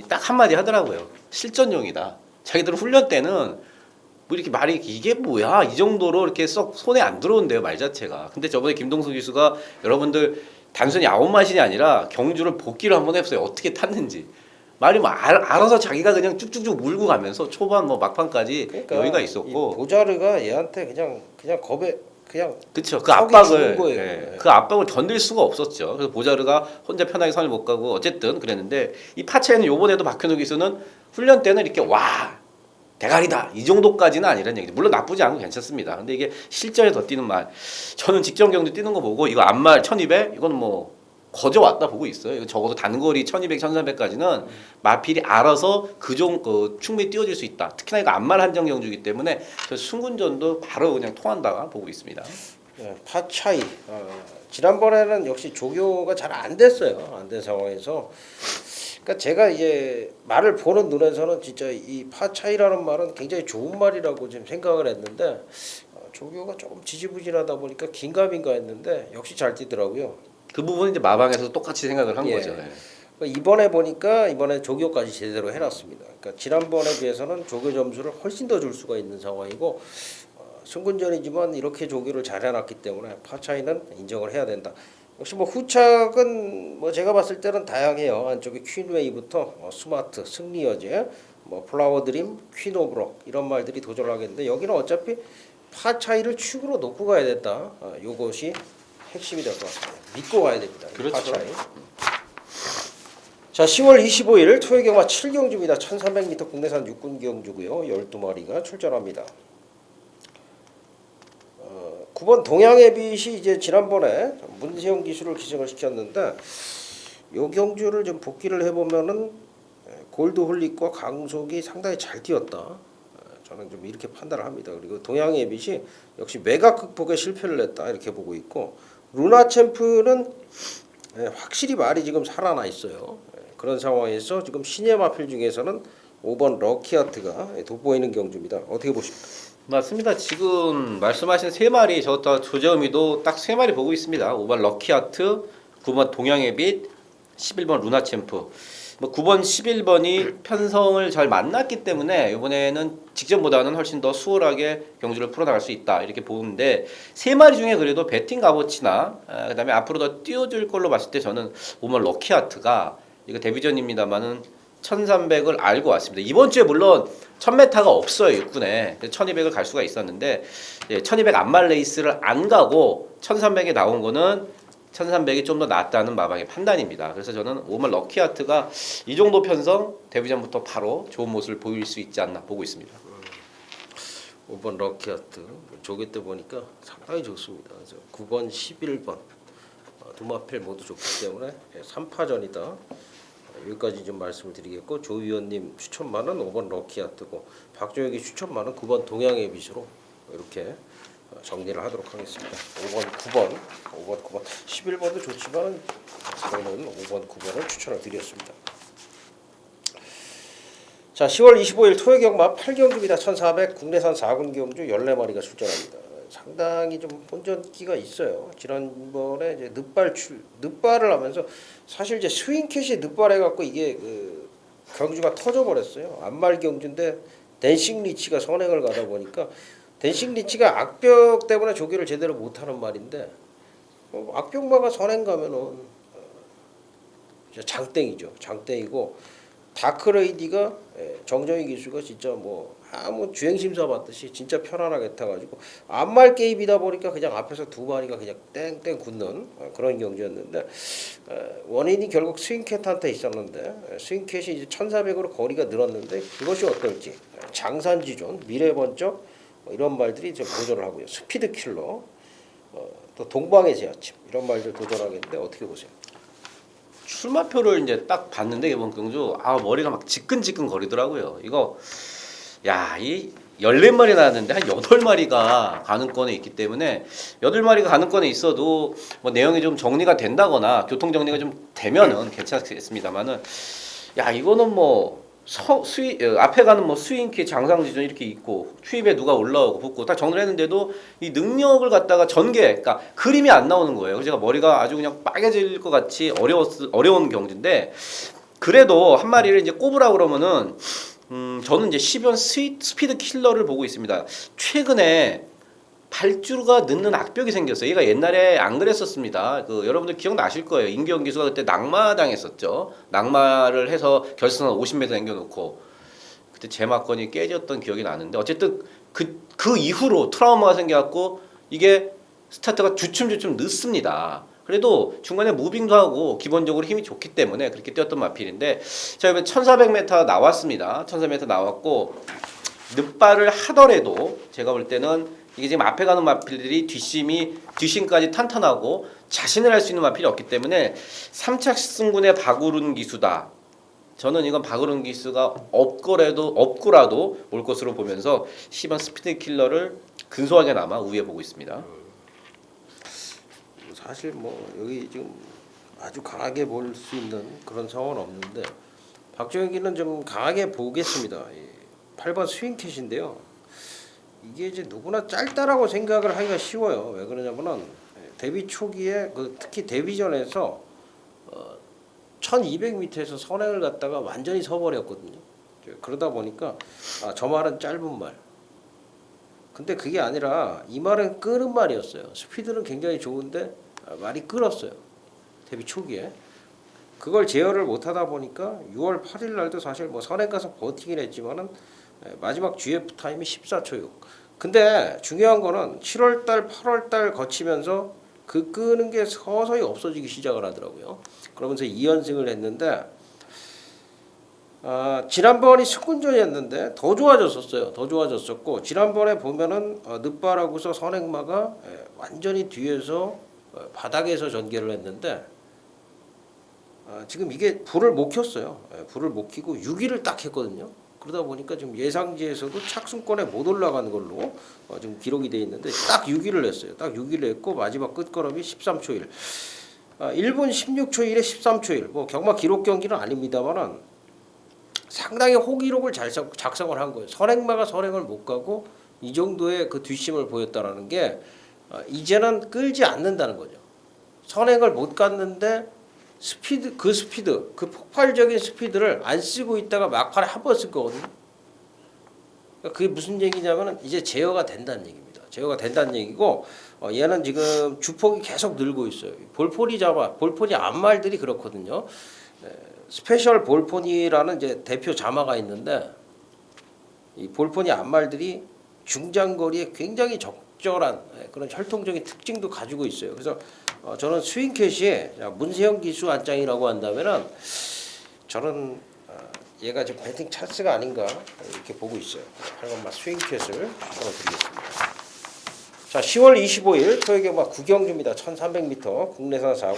딱 한마디 하더라고요. 실전용이다. 자기들은 훈련 때는 뭐 이렇게 말이 이게 뭐야 이 정도로 이렇게 썩 손에 안 들어온대요 말 자체가. 근데 저번에 김동수 기수가 여러분들 단순히 아웃마신이 아니라 경주를 복귀를 한번 해보세요. 어떻게 탔는지. 말이 뭐 알아서 자기가 그냥 쭉쭉쭉 물고 가면서 초반 뭐 막판까지 그러니까 여유가 이 있었고. 보자르가 얘한테 그냥 겁에 그냥 그렇죠. 그 턱이 압박을 죽은 거예요. 예, 그 압박을 견딜 수가 없었죠. 그래서 보자르가 혼자 편하게 선을 못 가고 어쨌든 그랬는데 이 파차에는 요번에도 박현우 기수는 훈련 때는 이렇게 와 대가리다 이 정도까지는 아니라는 얘기죠. 물론 나쁘지 않고 괜찮습니다. 근데 이게 실전에 더 뛰는 말 저는 직전 경주 뛰는 거 보고 이거 앞말 1200 이거는 뭐 거저 왔다 보고 있어요. 이거 적어도 단거리 1200, 1300까지는 마필이 알아서 충분히 뛰어질 수 있다. 특히나 이거 앞말 한정 경주이기 때문에 저 순군전도 바로 그냥 통한다 보고 있습니다. 파 차이. 지난번에는 역시 조교가 잘 안 됐어요. 안 된 상황에서. 그러니까 제가 이제 말을 보는 눈에서는 진짜 이 파 차이라는 말은 굉장히 좋은 말이라고 지금 생각을 했는데 조교가 조금 지지부진하다 보니까 긴가민가 했는데 역시 잘 뛰더라고요. 그 부분은 이제 마방에서 똑같이 생각을 한 예. 거죠. 예. 그러니까 이번에 보니까 이번에 조교까지 제대로 해놨습니다. 그러니까 지난번에 비해서는 조교 점수를 훨씬 더 줄 수가 있는 상황이고 승군전이지만 이렇게 조교를 잘 해놨기 때문에 파 차이는 인정을 해야 된다. 역시 뭐 후착은 뭐 제가 봤을 때는 다양해요. 안쪽에 퀸웨이부터 스마트, 승리여제, 뭐 플라워드림, 퀸오브록 이런 말들이 도전을 하겠는데 여기는 어차피 파 차이를 축으로 놓고 가야 된다. 요것이 핵심이 될 것 같습니다. 믿고 가야 됩니다. 그렇죠. 파 차이. 자, 10월 25일 토요경마 7경주입니다. 1300m 국내산 육군 경주고요. 12마리가 출전합니다. 9번 동양의 빛이 이제 지난번에 문세영 기수를 기승을 시켰는데 요 경주를 좀 복귀를 해보면은 골드홀릭과 강속이 상당히 잘 뛰었다. 저는 좀 이렇게 판단을 합니다. 그리고 동양의 빛이 역시 매각 극복에 실패를 했다 이렇게 보고 있고 루나 챔프는 확실히 말이 지금 살아나 있어요. 그런 상황에서 지금 신예 마필 중에서는 5번 럭키아트가 돋보이는 경주입니다. 어떻게 보십니까? 맞습니다. 지금 말씀하신 세 마리 저 조재음이도 딱 세 마리 보고 있습니다. 5번 럭키아트, 9번 동양의 빛, 11번 루나챔프. 뭐 9번, 11번이 편성을 잘 만났기 때문에 이번에는 직전보다는 훨씬 더 수월하게 경주를 풀어나갈 수 있다 이렇게 보는데 세 마리 중에 그래도 배팅 값어치나 그다음에 앞으로 더 띄워줄 걸로 봤을 때 저는 5번 럭키아트가 이거 데뷔전입니다만은 1300을 알고 왔습니다. 이번 주에 물론 1000m가 없어요 육군에. 1200을 갈 수가 있었는데 1200 안말 레이스를 안 가고 1300에 나온 거는 1300이 좀 더 낫다는 마방의 판단입니다. 그래서 저는 5번 럭키아트가 이 정도 편성 데뷔전부터 바로 좋은 모습을 보일 수 있지 않나 보고 있습니다. 5번 럭키아트 조개 때 보니까 상당히 좋습니다. 그래서 9번, 11번 두 마필 모두 좋기 때문에 3파전이다. 여기까지 좀 말씀을 드리겠고 조 위원님 추천만은 5번 럭키아트고 박종혁이 추천만은 9번 동양의 빛으로 이렇게 정리를 하도록 하겠습니다. 5번, 9번, 11번도 좋지만 저는 5번, 9번을 추천을 드렸습니다. 자, 10월 25일 토요경마 8경주입니다. 1400 국내산 4군 경주 14마리가 출전합니다. 상당히 좀 본전기가 있어요. 지난번에 이제 늑발을 하면서 사실 이제 스윙캣이 늑발해 갖고 이게 경주가 터져 버렸어요. 안말 경주인데 댄싱 리치가 선행을 가다 보니까 댄싱 리치가 악벽 때문에 조기를 제대로 못 하는 말인데 악벽마가 선행 가면은 장땡이죠. 장땡이고 다크레이디가 정정희 기수가 진짜 뭐 아무 주행 심사 받듯이 진짜 편안하게 타가지고 안말 게임이다 보니까 그냥 앞에서 두 마리가 그냥 땡땡 굳는 그런 경주였는데 원인이 결국 스윙캣한테 있었는데 스윙캣이 이제 1400으로 거리가 늘었는데 그것이 어떨지 장산지존 미래번쩍 이런 말들이 좀 도전을 하고요. 스피드 킬러 또 동방의 제아침 이런 말들 도전하겠는데 어떻게 보세요? 출마표를 이제 딱 봤는데 이번 경주 머리가 막 지끈지끈 거리더라고요. 이거 이 14마리 나왔는데 한 8마리가 가능권에 있기 때문에 8마리가 가능권에 있어도 뭐 내용이 좀 정리가 된다거나 교통 정리가 좀 되면은 괜찮겠습니다만은 이거는 뭐 앞에 가는 뭐 스윙키 장상지전 이렇게 있고 추입에 누가 올라오고 붙고 다 정리를 했는데도 이 능력을 갖다가 그러니까 그림이 안 나오는 거예요. 그래서 제가 머리가 아주 그냥 빨개질 것 같이 어려운 경주인데 그래도 한 마리를 이제 꼽으라 그러면은 저는 이제 10연 스피드 킬러를 보고 있습니다. 최근에 발주가 늦는 악벽이 생겼어요. 얘가 옛날에 안 그랬었습니다. 여러분들 기억나실 거예요. 임기영 기수가 그때 낙마당했었죠. 낙마를 해서 결승선 50m 남겨놓고 그때 제막건이 깨졌던 기억이 나는데 어쨌든 그 이후로 트라우마가 생겨갖고 이게 스타트가 주춤주춤 늦습니다. 그래도 중간에 무빙도 하고 기본적으로 힘이 좋기 때문에 그렇게 뛰었던 마필인데 자 이번에 1400m 나왔습니다. 1400m 나왔고 늦발을 하더라도 제가 볼 때는 이게 지금 앞에 가는 마필들이 뒷심까지 탄탄하고 자신을 할 수 있는 마필이 없기 때문에 3차 승군의 박우른 기수다. 저는 이건 박우른 기수가 없고라도 올 것으로 보면서 10번 스피드 킬러를 근소하게나마 우위에 보고 있습니다. 사실 뭐 여기 지금 아주 강하게 볼 수 있는 그런 상황은 없는데 박정희는 좀 강하게 보겠습니다. 8번 스윙캣인데요. 이게 이제 누구나 짧다라고 생각을 하기가 쉬워요. 왜 그러냐면은 데뷔 초기에 특히 데뷔전에서 1200m에서 선행을 갖다가 완전히 서버렸거든요. 그러다 보니까 저 말은 짧은 말. 근데 그게 아니라 이 말은 끄는 말이었어요. 스피드는 굉장히 좋은데 말이 끌었어요. 데뷔 초기에. 그걸 제어를 못하다 보니까 6월 8일 날도 사실 뭐 선행 가서 버티긴 했지만은 마지막 GF 타임이 14초 6. 근데 중요한 거는 7월 달, 8월 달 거치면서 그 끄는 게 서서히 없어지기 시작을 하더라고요. 그러면서 2연승을 했는데 지난번이 승군전이었는데 더 좋아졌었어요. 더 좋아졌었고 지난번에 보면은 늦발하고서 선행마가 완전히 뒤에서 바닥에서 전개를 했는데 지금 이게 불을 못 켰어요. 불을 못 켜고 6위를 딱 했거든요. 그러다 보니까 지금 예상지에서도 착순권에 못 올라간 걸로 지금 기록이 돼 있는데 딱 6위를 했어요. 딱 6위를 했고 마지막 끝걸음이 13초 1. 1분 16초 1에 13초 1. 뭐 경마 기록 경기는 아닙니다만은 상당히 호기록을 작성을 한 거예요. 선행마가 선행을 못 가고 이 정도의 그 뒷심을 보였다라는 게 이제는 끌지 않는다는 거죠. 선행을 못 갔는데 스피드, 그 폭발적인 스피드를 안 쓰고 있다가 막판에 한 번 쓸 거거든요. 그러니까 그게 무슨 얘기냐면은 이제 제어가 된다는 얘기입니다. 제어가 된다는 얘기고 얘는 지금 주폭이 계속 늘고 있어요. 볼포니 앞말들이 그렇거든요. 스페셜 볼포니라는 이제 대표 자마가 있는데 이 볼포니 앞말들이 중장거리에 굉장히 적절한 그런 혈통적인 특징도 가지고 있어요. 그래서 저는 스윙캣이 문세영 기수 안장이라고 한다면은 저는 얘가 지금 배팅 찬스가 아닌가 이렇게 보고 있어요. 8번마 스윙캣을 추천드리겠습니다. 자, 10월 25일 토요경마 구경주입니다. 1300m 국내산 4군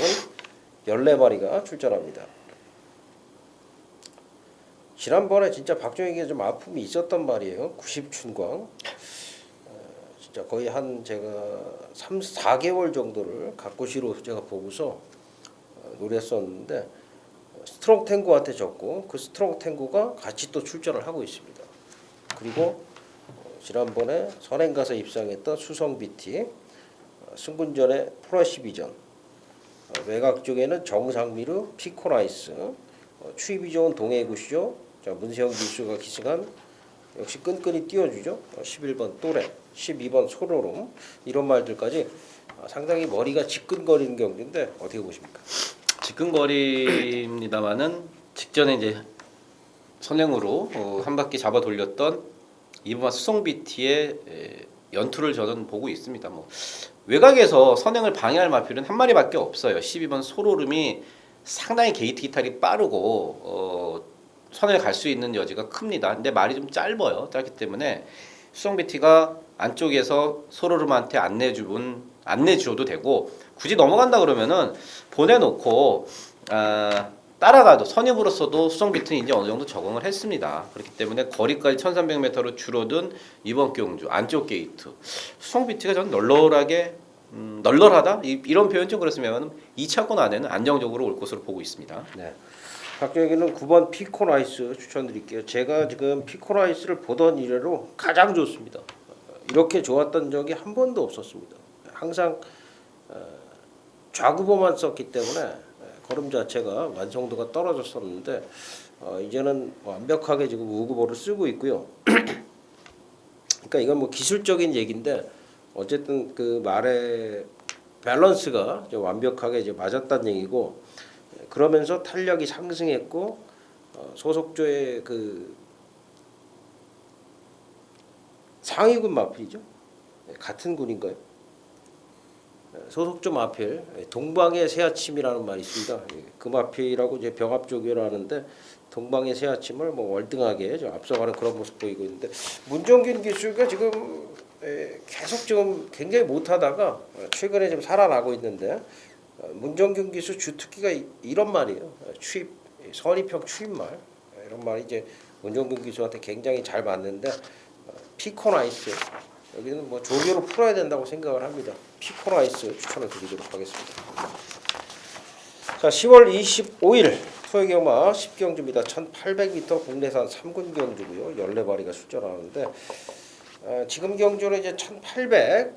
14마리가 출전합니다. 지난번에 진짜 박정희에게 좀 아픔이 있었단 말이에요. 90춘광. 진짜 거의 한 제가 4개월 정도를 각고시로 제가 보고서 노렸었는데 스트롱 탱고한테 졌고 그 스트롱 탱고가 같이 또 출전을 하고 있습니다. 그리고 지난번에 선행 가서 입상했던 수성 BT, 승군전의 프로 12전, 외곽 쪽에는 정상미르, 피코나이스, 추입이 좋은 동해구시죠. 자, 문세영 기수가 기승한 역시 끈끈이 띄워주죠. 11번 또래, 12번 소로롬 이런 말들까지 상당히 머리가 지끈거리는 경기인데 어떻게 보십니까? 지끈거립니다만은 직전에 이제 선행으로 한 바퀴 잡아 돌렸던 이번 수성 BT의 연투를 저는 보고 있습니다. 뭐 외곽에서 선행을 방해할 마필은 한 마리밖에 없어요. 12번 소로름이 상당히 게이트 기탈이 빠르고 선을 갈 수 있는 여지가 큽니다. 근데 말이 좀 짧아요. 짧기 때문에 수성 BT가 안쪽에서 소로름한테 안 내줘도 되고 굳이 넘어간다 그러면은 보내놓고 따라가도 선입으로서도 수성 BT는 이제 어느 정도 적응을 했습니다. 그렇기 때문에 거리까지 1300m로 줄어든 이번 경주 안쪽 게이트 수성 BT가 저는 널널하다 이런 표현 좀 그렇으면 2차권 안에는 안정적으로 올 것으로 보고 있습니다. 네. 박정희는 9번 피코나이스 추천드릴게요. 제가 지금 피코나이스를 보던 이래로 가장 좋습니다. 이렇게 좋았던 적이 한 번도 없었습니다. 항상 좌구보만 썼기 때문에 걸음 자체가 완성도가 떨어졌었는데 이제는 완벽하게 지금 우그보를 쓰고 있고요. 그러니까 이건 뭐 기술적인 얘기인데 어쨌든 그 말의 밸런스가 좀 완벽하게 이제 맞았다는 얘기고, 그러면서 탄력이 상승했고 소속조의 그 상위군 마필이죠. 같은 군인가요? 소속조 마필 동방의 새아침이라는 말이 있습니다. 그 마필이라고 이제 병합조교를 하는데 동방의 새아침을 뭐 월등하게 좀 앞서가는 그런 모습 보이고 있는데, 문정균 기수가 지금 계속 지금 굉장히 못하다가 최근에 좀 살아나고 있는데, 문정균 기수 주특기가 이런 말이에요. 추입 선입형 추입말 이런 말이 이제 문정균 기수한테 굉장히 잘 맞는데, 피코나이스 여기는 뭐 조교로 풀어야 된다고 생각을 합니다. 피코나이스 추천을 드리도록 하겠습니다. 자, 10월 25일 토요경마 10경주입니다. 1800m 국내산 3군 경주고요. 14마리가 출전하는데, 지금 경주는 이제 1800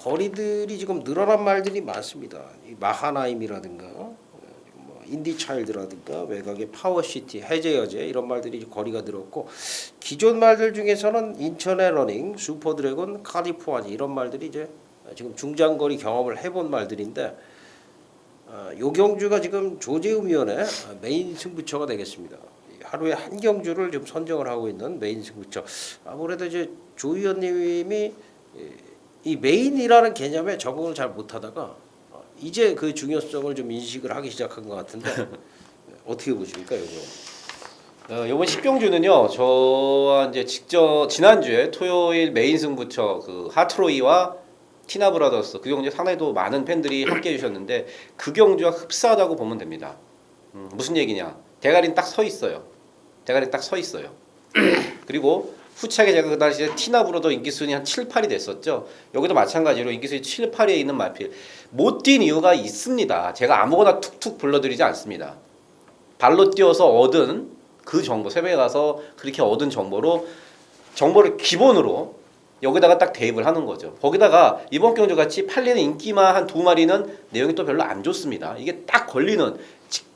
거리들이 지금 늘어난 말들이 많습니다. 이 마하나임이라든가 뭐 인디차일드라든가 외곽의 파워시티, 해제여제 이런 말들이 거리가 늘었고, 기존 말들 중에서는 인천의 러닝, 슈퍼드래곤, 카리포아니 이런 말들이 이제 지금 중장거리 경험을 해본 말들인데, 요 경주가 지금 조재움 위원회 메인 승부처가 되겠습니다. 하루에 한 경주를 좀 선정을 하고 있는 메인 승부처. 아무래도 이제 조 위원님이 이 메인이라는 개념에 적응을 잘 못하다가 이제 그 중요성을 좀 인식을 하기 시작한 것 같은데 어떻게 보십니까, 이거? 이번 10경주는요, 저와 이제 직접 지난주에 토요일 메인 승부처 그 하트로이와 티나 브라더스 그 경주에 상당히 또 많은 팬들이 함께 해주셨는데, 그 경주와 흡사하다고 보면 됩니다. 무슨 얘기냐? 대가리는 딱 서 있어요. 대가리 딱 서 있어요. 그리고 후차게 제가 그 당시에 티나 브라더 인기순위 한 7, 8이 됐었죠. 여기도 마찬가지로 인기순위 7, 8위에 있는 마필 못 뛴 이유가 있습니다. 제가 아무거나 툭툭 불러드리지 않습니다. 발로 뛰어서 얻은 그 정보, 새벽에 가서 그렇게 얻은 정보를 기본으로 여기다가 딱 대입을 하는 거죠. 거기다가 이번 경주 같이 팔리는 인기마 한 2마리는 내용이 또 별로 안 좋습니다. 이게 딱 걸리는,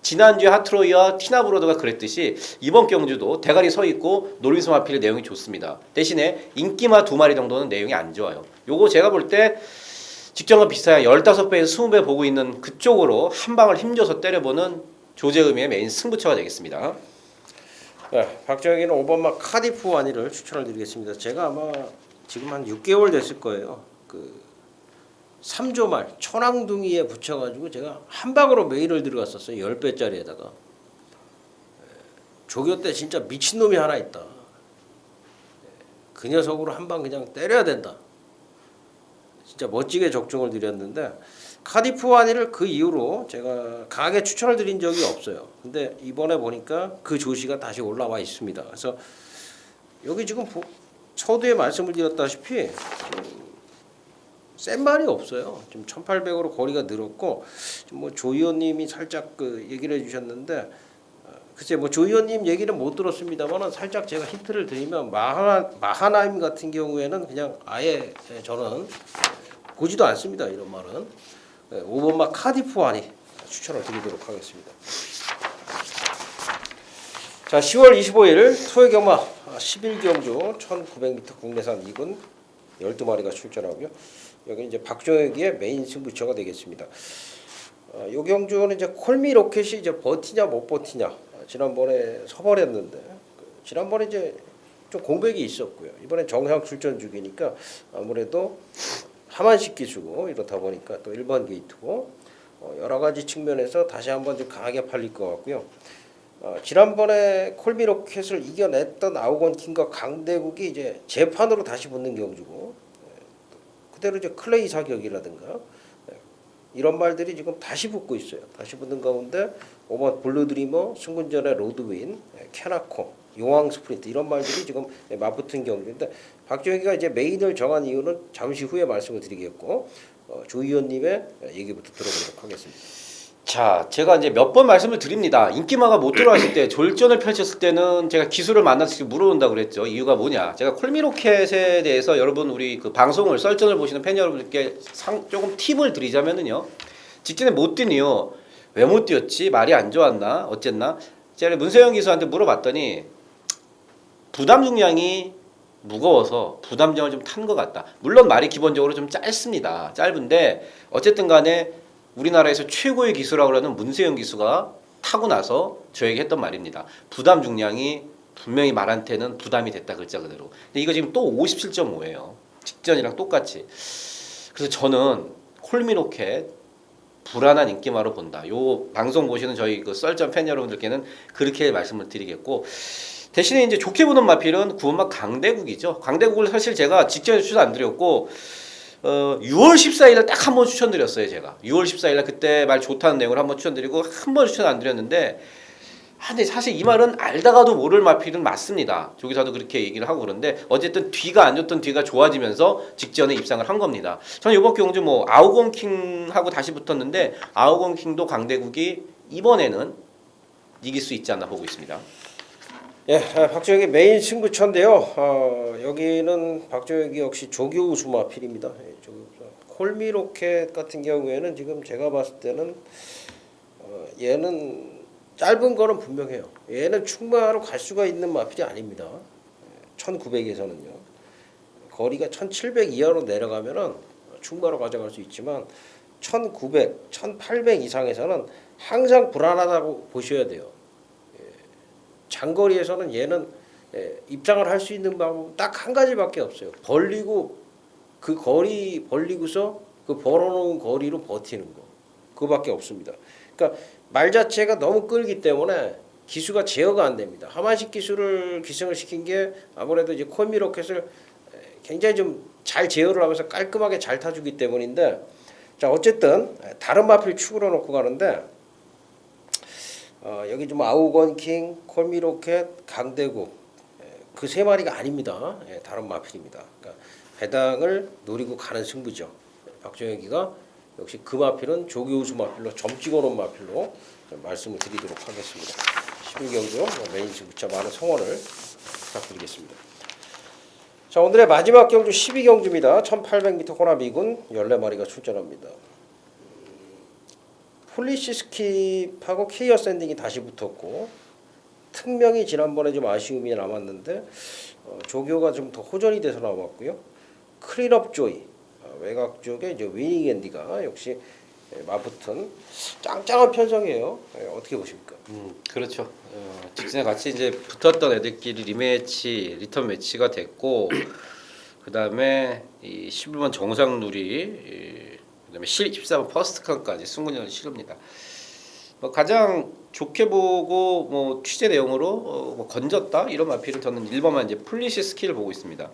지난주에 하트로이와 티나브로드가 그랬듯이 이번 경주도 대가리 서 있고 노르비스 마필의 내용이 좋습니다. 대신에 인기마 2마리 정도는 내용이 안 좋아요. 요거 제가 볼 때 직전과 비슷하게 15배에서 20배 보고 있는 그쪽으로 한 방을 힘줘서 때려보는 조재음의 메인 승부처가 되겠습니다. 네, 박정희는 5번마 카디프 와니를 추천을 드리겠습니다. 제가 아마 지금 한 6개월 됐을 거예요. 그 3조말 천왕둥이에 붙여가지고 제가 한 방으로 메인을 들어갔었어요. 10배짜리에다가. 조교 때 진짜 미친놈이 하나 있다. 그 녀석으로 한 방 그냥 때려야 된다. 진짜 멋지게 적중을 드렸는데, 카디프 와니를 그 이후로 제가 강하게 추천을 드린 적이 없어요. 근데 이번에 보니까 그 조시가 다시 올라와 있습니다. 그래서 여기 지금 서두에 말씀을 드렸다시피 센 말이 없어요. 지금 1800으로 거리가 늘었고, 뭐 조 의원님이 살짝 그 얘기를 해주셨는데, 글쎄 뭐 조 의원님 얘기는 못 들었습니다만은 살짝 제가 힌트를 드리면 마하나임 같은 경우에는 그냥 아예 저는 보지도 않습니다. 이런 말은 5번마 카디프 와니 추천을 드리도록 하겠습니다. 자, 10월 25일 토요경마 11경주 1900m 국내산 2군 12마리가 출전하고요. 여기 이제 박종혁의 메인 승부처가 되겠습니다. 요 경주는 이제 콜미 로켓이 이제 버티냐 못 버티냐, 지난번에 서버렸는데 지난번에 이제 좀 공백이 있었고요. 이번엔 정상 출전 중이니까 아무래도 하만식 기수고 이렇다 보니까 또 1번 게이트고 여러 가지 측면에서 다시 한번 좀 강하게 팔릴 것 같고요. 지난번에 콜미 로켓을 이겨냈던 아우건 킹과 강대국이 이제 재판으로 다시 붙는 경주고, 그대로 이제 클레이 사격이라든가 이런 말들이 지금 다시 붙고 있어요. 다시 붙는 가운데 5번 블루드리머, 승군전의 로드윈, 캐나코, 용왕 스프린트 이런 말들이 지금 맞붙은 경주인데, 박정희가 이제 메인을 정한 이유는 잠시 후에 말씀을 드리겠고, 조 의원님의 얘기부터 들어보도록 하겠습니다. 자, 제가 이제 몇 번 말씀을 드립니다. 인기마가 못 들어왔을 때, 졸전을 펼쳤을 때는 제가 기술을 만나서 물어본다고 그랬죠. 이유가 뭐냐? 제가 콜미로켓에 대해서 여러분, 우리 그 방송을 썰전을 보시는 팬 여러분들께 조금 팁을 드리자면은요. 직전에 못 뛴 이유, 왜 못 뛰었지? 말이 안 좋았나? 어쨌나? 제가 문세영 기수한테 물어봤더니 부담 중량이 무거워서 부담정을 좀 탄 것 같다. 물론 말이 기본적으로 좀 짧습니다. 짧은데 어쨌든 간에 우리나라에서 최고의 기수라고 하는 문세영 기수가 타고 나서 저에게 했던 말입니다. 부담 중량이 분명히 말한테는 부담이 됐다 글자 그대로. 근데 이거 지금 또 57.5예요. 직전이랑 똑같이. 그래서 저는 콜미로켓 불안한 인기마로 본다. 요 방송 보시는 저희 그 썰전 팬 여러분들께는 그렇게 말씀을 드리겠고 대신에 이제 좋게 보는 마필은 구원막 강대국이죠. 강대국을 사실 제가 직전에 추천 안 드렸고 6월 14일에 딱 한 번 추천드렸어요. 제가 6월 14일에 그때 말 좋다는 내용을 한 번 추천드리고 한 번 추천 안 드렸는데 근데 사실 이 말은 알다가도 모를 마필은 맞습니다. 조기사도 그렇게 얘기를 하고 그런데 어쨌든 뒤가 안 좋던 뒤가 좋아지면서 직전에 입상을 한 겁니다. 저는 이번 경주 뭐 아우건킹하고 다시 붙었는데 아우건킹도 강대국이 이번에는 이길 수 있지 않나 보고 있습니다. 예, 박정혁의 메인 승부처인데요. 여기는 박정혁이 역시 조교 우수마필입니다. 예, 콜미로켓 같은 경우에는 지금 제가 봤을 때는 얘는 짧은 거는 분명해요. 얘는 충마로 갈 수가 있는 마필이 아닙니다. 1900에서는요. 거리가 1700 이하로 내려가면은 충마로 가져갈 수 있지만 1900, 1800 이상에서는 항상 불안하다고 보셔야 돼요. 장거리에서는 얘는 입장을 할 수 있는 방법 딱 한 가지밖에 없어요. 벌리고 그 거리 벌리고서 그 벌어놓은 거리로 버티는 거. 그거밖에 없습니다. 그러니까 말 자체가 너무 끌기 때문에 기수가 제어가 안 됩니다. 하만식 기수를 기승을 시킨 게 아무래도 이제 콜미로켓을 굉장히 좀 잘 제어를 하면서 깔끔하게 잘 타주기 때문인데 자 어쨌든 다른 마필 축으로 놓고 가는데 여기 좀 아우건킹, 콜미로켓, 강대국 그 세 마리가 아닙니다. 다른 마필입니다. 그러니까 배당을 노리고 가는 승부죠. 박정혁이가 역시 그 마필은 조교우수 마필로 점 찍어놓은 마필로 말씀을 드리도록 하겠습니다. 11경주 메인 승부처 많은 성원을 부탁드리겠습니다. 자 오늘의 마지막 경주 12경주입니다. 1800m 호나미군 14마리가 출전합니다. 폴리시스킵하고 케이어 샌딩이 다시 붙었고 특명이 지난번에 좀 아쉬움이 남았는데 조교가 좀 더 호전이 돼서 나왔고요. 클린업 조이 외곽 쪽에 이제 위닝 앤디가 역시 맞붙은 짱짱한 편성이에요. 어떻게 보십니까? 그렇죠. 직전에 같이 이제 붙었던 애들끼리 리매치, 리턴 매치가 됐고 그 다음에 이 11번 정상누리, 그다음에 14번 퍼스트칸까지 승부전을 치릅니다. 뭐 가장 좋게 보고 뭐 취재 내용으로 뭐 건졌다 이런 마필은 저는 1번만 이제 플리시 스킬을 보고 있습니다.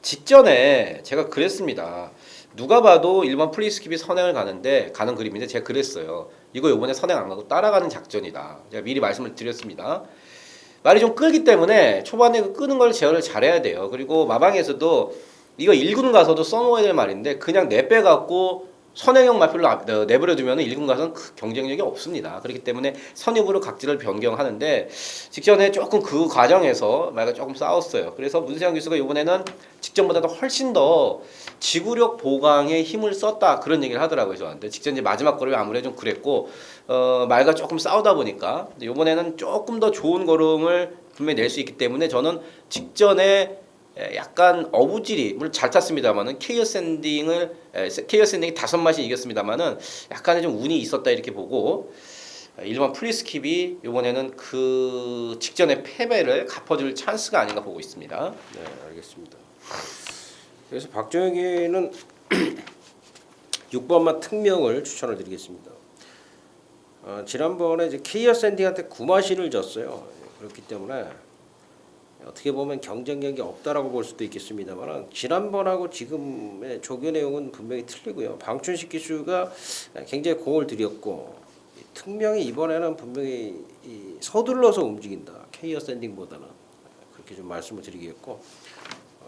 직전에 제가 그랬습니다. 누가 봐도 1번 플리스킵이 선행을 가는 그림인데 제가 그랬어요. 이거 이번에 선행 안 가고 따라가는 작전이다. 제가 미리 말씀을 드렸습니다. 말이 좀 끌기 때문에 초반에 그 끄는 걸 제어를 잘해야 돼요. 그리고 마방에서도 이거 1군 가서도 써놓아야 될 말인데 그냥 내빼갖고 선행형 마필로 내버려두면 1군 가서는 경쟁력이 없습니다. 그렇기 때문에 선입으로 각지를 변경하는데 직전에 조금 그 과정에서 말과 조금 싸웠어요. 그래서 문세영 교수가 이번에는 직전보다도 훨씬 더 지구력 보강에 힘을 썼다 그런 얘기를 하더라고요 저한테. 직전 이제 마지막 걸음이 아무래도 좀 그랬고 말과 조금 싸우다 보니까 이번에는 조금 더 좋은 걸음을 분명히 낼 수 있기 때문에 저는 직전에 약간 어부질이 물론 잘 탔습니다만은 케이어 샌딩이 5맛이 이겼습니다만은 약간의 좀 운이 있었다 이렇게 보고 일반 플리스킵이 이번에는 그 직전의 패배를 갚아줄 찬스가 아닌가 보고 있습니다. 네, 알겠습니다. 그래서 박정혁이는 6번만 특명을 추천을 드리겠습니다. 지난번에 이제 케이어 샌딩한테 9마시를 졌어요. 그렇기 때문에 어떻게 보면 경쟁력이 없다라고 볼 수도 있겠습니다만 지난번하고 지금의 조교 내용은 분명히 틀리고요. 방춘식 기수가 굉장히 공을 들였고 특명이 이번에는 분명히 서둘러서 움직인다. 케이어 샌딩보다는 그렇게 좀 말씀을 드리겠고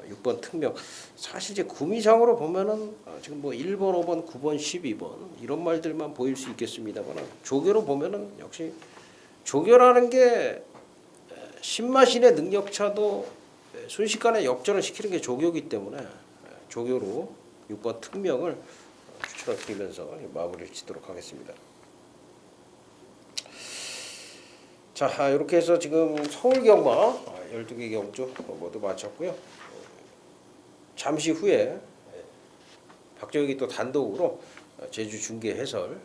6번 특명 사실 이제 구미상으로 보면은 지금 뭐 1번, 5번, 9번, 12번 이런 말들만 보일 수 있겠습니다만 조교로 보면은 역시 조교라는 게 신마신의 능력차도 순식간에 역전을 시키는 게 조교이기 때문에 조교로 6번 특명을 추천을 드리면서 마무리를 짓도록 하겠습니다. 자, 이렇게 해서 지금 서울 경마 12개 경주 모두 마쳤고요. 잠시 후에 박정익이 또 단독으로 제주 중계 해설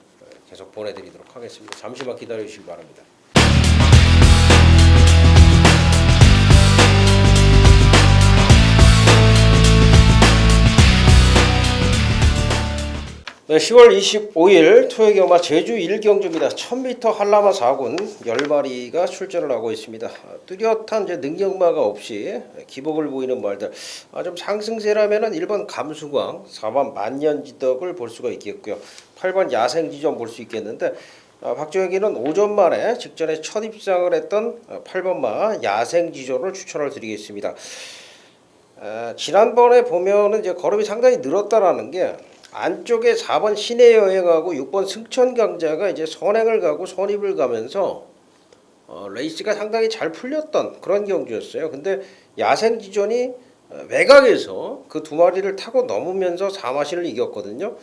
계속 보내드리도록 하겠습니다. 잠시만 기다려주시기 바랍니다. 네, 10월 25일 토요일 경마 제주 1경주입니다. 1000m 한라마 4군 10마리가 출전을 하고 있습니다. 뚜렷한 이제 능력마가 없이 기복을 보이는 말들. 좀 상승세라면은 1번 감수광, 4번 만년지덕을 볼 수가 있겠고요. 8번 야생지점 볼 수 있겠는데 박정혁이는 오전 만에 직전에 첫 입상을 했던 8번마 야생지조를 추천을 드리겠습니다. 지난번에 보면은 이제 걸음이 상당히 늘었다라는 게 안쪽에 4번 시내 여행하고 6번 승천강자가 이제 선행을 가고 선입을 가면서 레이스가 상당히 잘 풀렸던 그런 경주였어요. 근데 야생지존이 외곽에서 그 두 마리를 타고 넘으면서 4마신을 이겼거든요.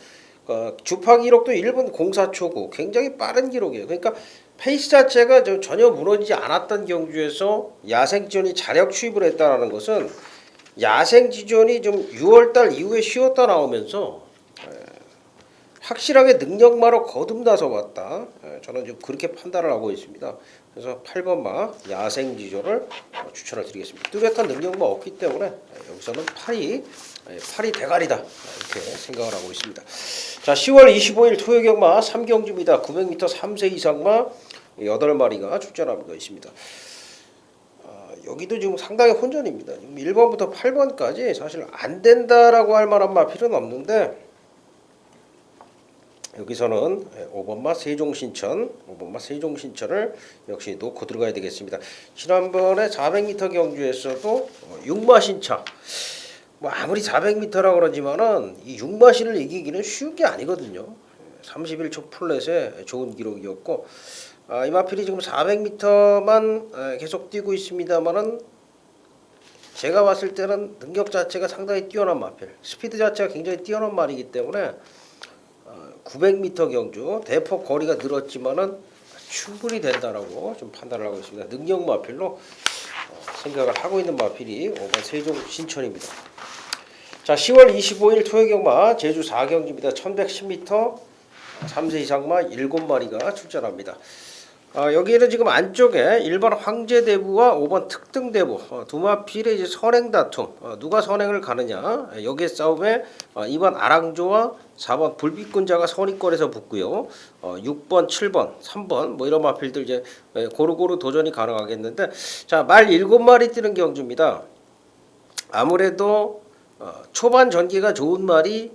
주파 기록도 1분 04초고 굉장히 빠른 기록이에요. 그러니까 페이스 자체가 전혀 무너지지 않았던 경주에서 야생지존이 자력 추입을 했다는 것은 야생지존이 좀 6월달 이후에 쉬었다 나오면서 확실하게 능력마로 거듭나서 왔다. 저는 좀 그렇게 판단을 하고 있습니다. 그래서 8번마 야생지조를 추천을 드리겠습니다. 뚜렷한 능력마 없기 때문에 여기서는 8이 대가리다 이렇게 생각을 하고 있습니다. 자, 10월 25일 토요일 경마 3경주입니다. 900m 3세 이상마 8마리가 출전하고 있습니다. 여기도 지금 상당히 혼전입니다. 1번부터 8번까지 사실 안 된다라고 할 만한 마필은 없는데 여기서는 5번마 세종신천을 역시 놓고 들어가야 되겠습니다. 지난번에 400m 경주에서도 6마신차 아무리 400m라 그러지만은 이 6마신을 이기기는 쉬운 게 아니거든요. 31초 플랫의 좋은 기록이었고 이 마필이 지금 400m만 계속 뛰고 있습니다만은 제가 봤을 때는 능력 자체가 상당히 뛰어난 마필, 스피드 자체가 굉장히 뛰어난 말이기 때문에 900m 경주 대폭 거리가 늘었지만은 충분히 된다라고 좀 판단을 하고 있습니다. 능력 마필로 생각을 하고 있는 마필이 5번 세종 신천입니다. 자, 10월 25일 토요일 경마 제주 4경주입니다. 1110m 3세 이상마 7마리가 출전합니다. 여기에는 지금 안쪽에 1번 황제대부와 5번 특등대부 두 마필의 이제 선행 다툼, 누가 선행을 가느냐 여기에 싸움에 2번 아랑조와 4번 불빛군자가 선입권에서 붙고요. 6번, 7번, 3번 뭐 이런 마필들 이제 고루고루 도전이 가능하겠는데 자, 말 7마리 뛰는 경주입니다. 아무래도 초반 전개가 좋은 말이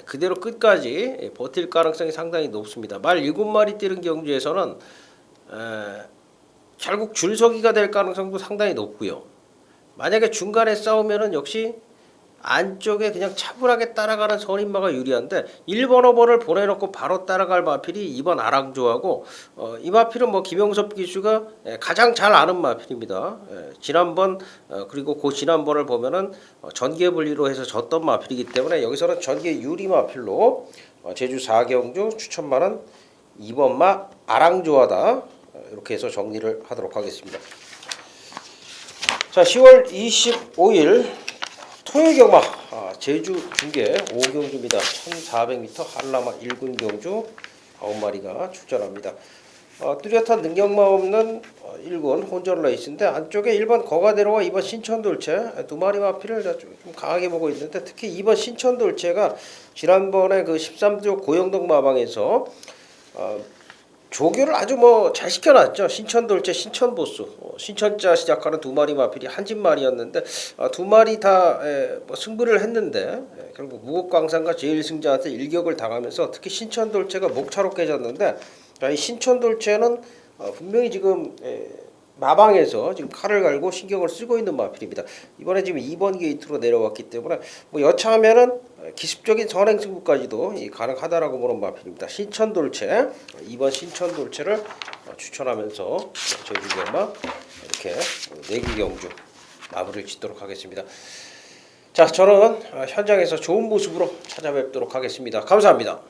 그대로 끝까지 버틸 가능성이 상당히 높습니다. 말 7마리 뛰는 경주에서는 결국 줄서기가 될 가능성도 상당히 높고요. 만약에 중간에 싸우면은 역시 안쪽에 그냥 차분하게 따라가는 선임마가 유리한데 1번 5번을 보내놓고 바로 따라갈 마필이 2번 아랑조하고 이 마필은 뭐 김영섭 기수가 가장 잘 아는 마필입니다. 지난번 그리고 그 지난번을 보면은 전개 분리로 해서 졌던 마필이기 때문에 여기서는 전개 유리 마필로 제주 4경주 추천만은 2번마 아랑조하다 이렇게 해서 정리를 하도록 하겠습니다. 자, 10월 25일 토요일 경마 제주 중계 5경주입니다. 1400m 한라마 1군 경주 9마리가 출전합니다. 뚜렷한 능력마 없는 1군 혼전 레이스인데 안쪽에 1번 거가대로와 2번 신천돌체 두 마리 마필을 좀 강하게 보고 있는데 특히 2번 신천돌체가 지난번에 그 13조 고영동 마방에서 조교를 아주 뭐 잘 시켜놨죠. 신천돌체, 신천보수, 신천자 시작하는 두 마리 마필이 한진마리였는데 두 마리 다 뭐 승부를 했는데 결국 무곡광산과 제일승자한테 일격을 당하면서 특히 신천돌체가 목차로 깨졌는데 이 신천돌체는 분명히 지금 마방에서 지금 칼을 갈고 신경을 쓰고 있는 마필입니다. 이번에 지금 2번 게이트로 내려왔기 때문에 뭐 여차하면은 기습적인 선행 승부까지도 가능하다라고 보는 마필입니다. 신천돌체 2번 신천돌체를 추천하면서 제주 경마 이렇게 4기 경주 마무리를 짓도록 하겠습니다. 자, 저는 현장에서 좋은 모습으로 찾아뵙도록 하겠습니다. 감사합니다.